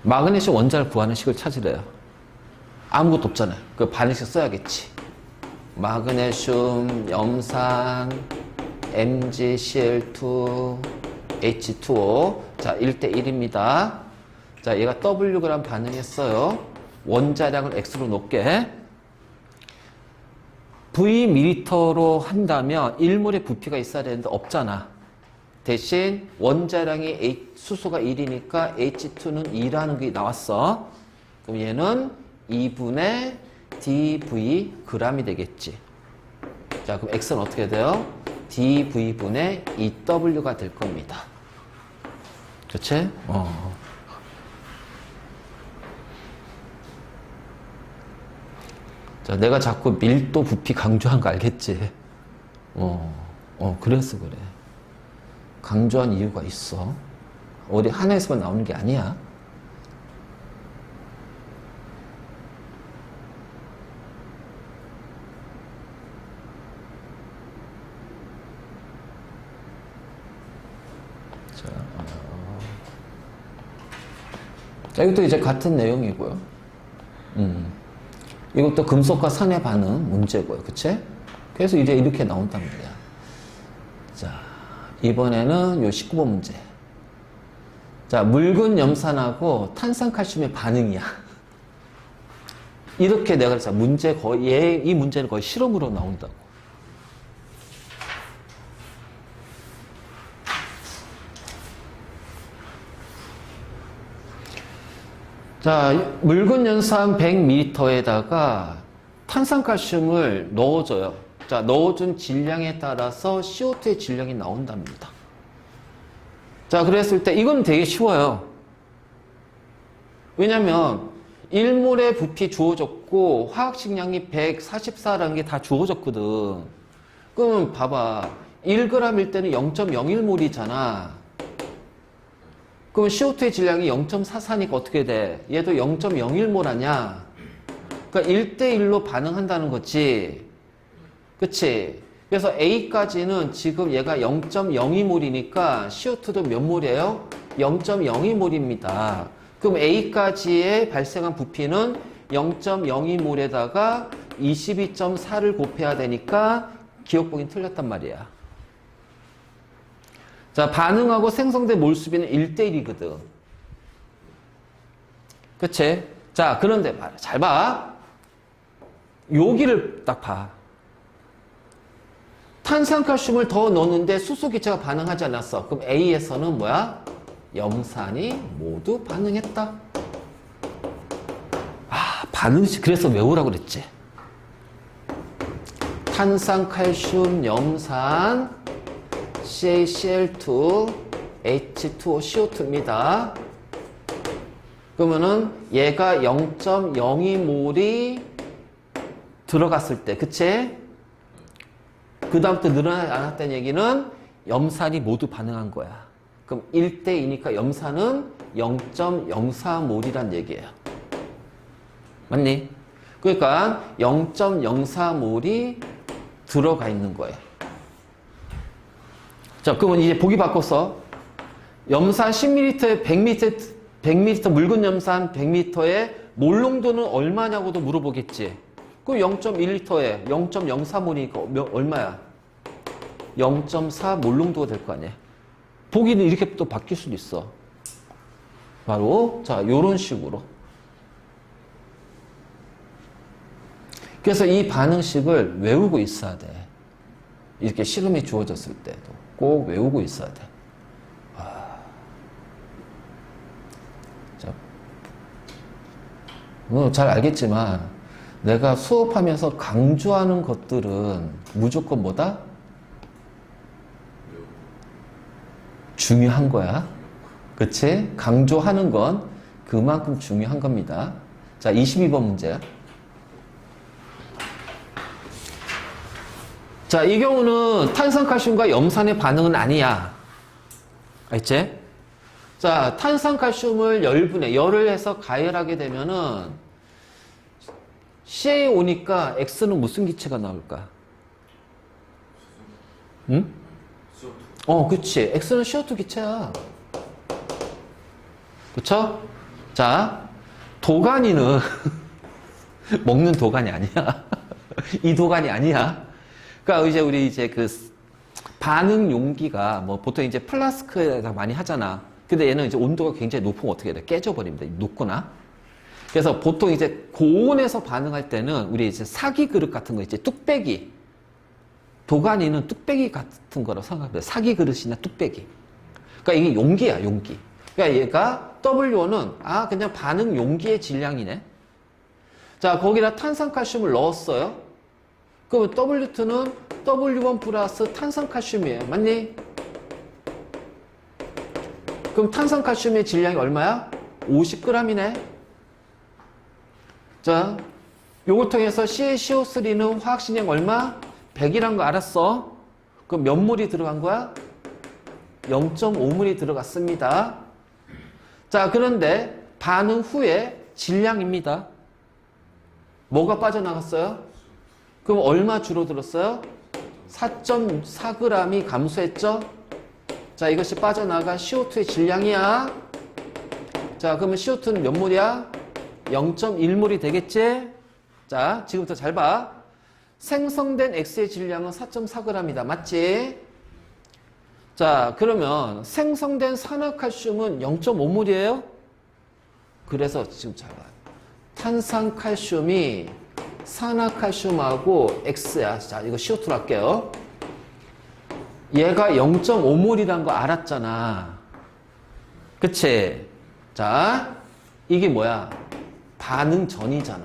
마그네슘 원자를 구하는 식을 찾으래요. 아무것도 없잖아요. 그 반응식 써야겠지. 마그네슘, 염산, MgCl2, H2O. 자, 1대1입니다. 자, 얘가 Wg 반응했어요. 원자량을 X로 놓게. Vml로 한다면 1몰의 부피가 있어야 되는데 없잖아. 대신 원자량이 수소가 1이니까 H2는 2라는 게 나왔어. 그럼 얘는 2분의 dV g이 되겠지. 자, 그럼 X는 어떻게 돼요? dV분의 EW가 될 겁니다. 그치? 자, 내가 자꾸 밀도 부피 강조한 거 알겠지? 그래서 그래. 강조한 이유가 있어. 어디 하나에서만 나오는 게 아니야. 자, 이것도 이제 같은 내용이고요. 이것도 금속과 산의 반응 문제고요. 그치? 그래서 이제 이렇게 나온단 말이야. 자, 이번에는 요 19번 문제. 자, 묽은 염산하고 탄산칼슘의 반응이야. 이렇게 내가 그랬잖아. 문제 거의, 이 문제는 거의 실험으로 나온다고. 자, 묽은 염산 100ml에다가 탄산칼슘을 넣어줘요. 자, 넣어준 질량에 따라서 CO2의 질량이 나온답니다. 자, 그랬을 때 이건 되게 쉬워요. 왜냐면 1몰의 부피 주어졌고 화학식량이 144라는 게 다 주어졌거든. 그럼 봐봐. 1g일 때는 0.01몰이잖아. 그럼 CO2의 질량이 0.44니까 어떻게 돼? 얘도 0.01몰 아냐? 그러니까 1대1로 반응한다는 거지. 그치? 그래서 A까지는 지금 얘가 0.02몰이니까 CO2도 몇 몰이에요? 0.02몰입니다. 그럼 A까지의 발생한 부피는 0.02몰에다가 22.4를 곱해야 되니까 기억법이 틀렸단 말이야. 자, 반응하고 생성된 몰수비는 1대1이거든. 그치? 자, 그런데 말이야. 잘 봐. 여기를 딱 봐. 탄산칼슘을 더 넣었는데 수소기체가 반응하지 않았어. 그럼 A에서는 뭐야? 염산이 모두 반응했다. 아, 반응식 그래서 외우라고 그랬지. 탄산칼슘, 염산, CaCl2, H2O, CO2입니다. 그러면은 얘가 0.02몰이 들어갔을 때, 그치? 그 다음부터 늘어나지 않았다는 얘기는 염산이 모두 반응한 거야. 그럼 1대2니까 염산은 0.04몰이란 얘기예요. 맞니? 그러니까 0.04몰이 들어가 있는 거예요. 자, 그러면 이제 보기 바꿔서 염산 10ml에 100ml 묽은 염산 100m에 몰 농도는 얼마냐고도 물어보겠지. 그럼 0.1리터에 0.04몰이니까 얼마야? 0.4 몰 농도가 될 거 아니야. 보기는 이렇게 또 바뀔 수도 있어. 바로 자, 요런 식으로. 그래서 이 반응식을 외우고 있어야 돼. 이렇게 실험이 주어졌을 때도 꼭 외우고 있어야 돼. 자, 잘 알겠지만 내가 수업하면서 강조하는 것들은 무조건 뭐다? 중요한 거야. 그치? 강조하는 건 그만큼 중요한 겁니다. 자, 22번 문제. 자, 이 경우는 탄산칼슘과 염산의 반응은 아니야. 알지? 자, 탄산칼슘을 열을 해서 가열하게 되면은 CaO니까 X는 무슨 기체가 나올까? 응? 그치. X는 CO2 기체야. 그쵸? 자, 도가니는 먹는 도가니 아니야. 이 도가니 아니야. 그러니까 이제 우리 이제 그 반응 용기가 뭐 보통 이제 플라스크에다 많이 하잖아. 근데 얘는 이제 온도가 굉장히 높으면 어떻게 돼? 깨져버립니다. 녹거나. 그래서 보통 이제 고온에서 반응할 때는 우리 이제 사기 그릇 같은 거 있지. 뚝배기. 도가니는 뚝배기 같은 거라고 생각합니다. 사기 그릇이나 뚝배기. 그러니까 이게 용기야, 용기. 그러니까 얘가 WO는 그냥 반응 용기의 질량이네. 자, 거기다 탄산칼슘을 넣었어요. 그러면 W2는 W1 플러스 탄산칼슘이에요. 맞니? 그럼 탄산칼슘의 질량이 얼마야? 50g이네. 자, 요걸 통해서 CaCO3는 화학식량 얼마? 100이란 거 알았어? 그럼 몇 몰이 들어간 거야? 0.5몰이 들어갔습니다. 자, 그런데 반응 후에 질량입니다. 뭐가 빠져나갔어요? 그럼 얼마 줄어들었어요? 4.4g이 감소했죠? 자, 이것이 빠져나간 CO2의 질량이야. 자, 그러면 CO2는 몇 몰이야? 0.1몰이 되겠지? 자, 지금부터 잘 봐. 생성된 X의 질량은 4.4g이다. 맞지? 자, 그러면 생성된 산화칼슘은 0.5몰이에요? 그래서 지금 잘 봐. 탄산칼슘이 산화칼슘하고 X야. 자, 이거 CO2로 할게요. 얘가 0.5몰이란 거 알았잖아. 그치? 자, 이게 뭐야? 반응 전이잖아.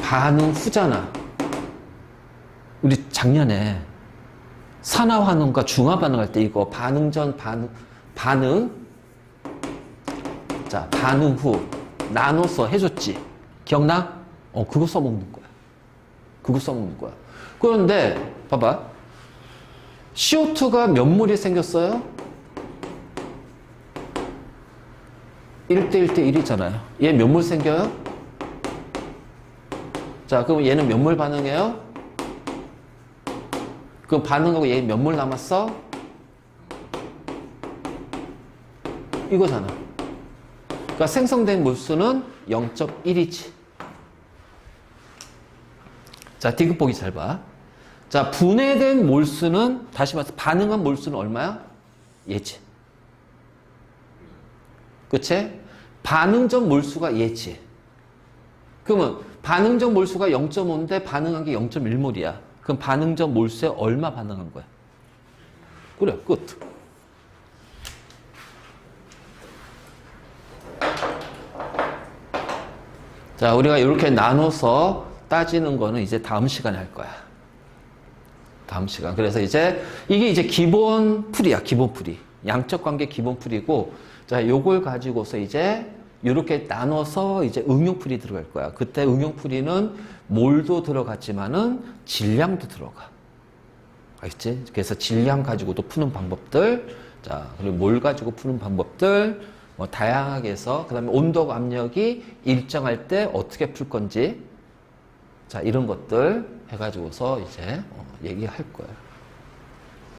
반응 후잖아. 우리 작년에 산화환원과 중화반응할 때 이거 반응 전, 반응. 자, 반응 후 나눠서 해줬지. 기억나? 그거 써먹는 거야. 그거 써먹는 거야. 그런데 봐봐. CO2가 몇 몰이 생겼어요? 1대 1대 1이잖아요. 얘 몇 몰 생겨요? 자, 그럼 얘는 몇 몰 반응해요? 그럼 반응하고 얘 몇 몰 남았어? 이거잖아. 그러니까 생성된 몰수는 0.1이지. 자, 디귿 보기 잘 봐. 자, 분해된 몰수는, 다시 말해서 반응한 몰수는 얼마야? 얘지. 그치? 반응 전 몰수가 얘지. 그러면 반응적 몰수가 0.5인데 반응한 게 0.1몰이야. 그럼 반응적 몰수에 얼마 반응한 거야? 그래, 끝. 자, 우리가 이렇게 나눠서 따지는 거는 이제 다음 시간에 할 거야. 다음 시간. 그래서 이제 이게 이제 기본 풀이야, 기본 풀이. 양적 관계 기본 풀이고, 자, 요걸 가지고서 이제 이렇게 나눠서 이제 응용 풀이 들어갈 거야. 그때 응용 풀이는 몰도 들어갔지만은 질량도 들어가. 알겠지? 그래서 질량 가지고도 푸는 방법들, 자, 그리고 몰 가지고 푸는 방법들, 뭐 다양하게 해서, 그 다음에 온도와 압력이 일정할 때 어떻게 풀 건지, 자, 이런 것들 해가지고서 이제 얘기할 거예요.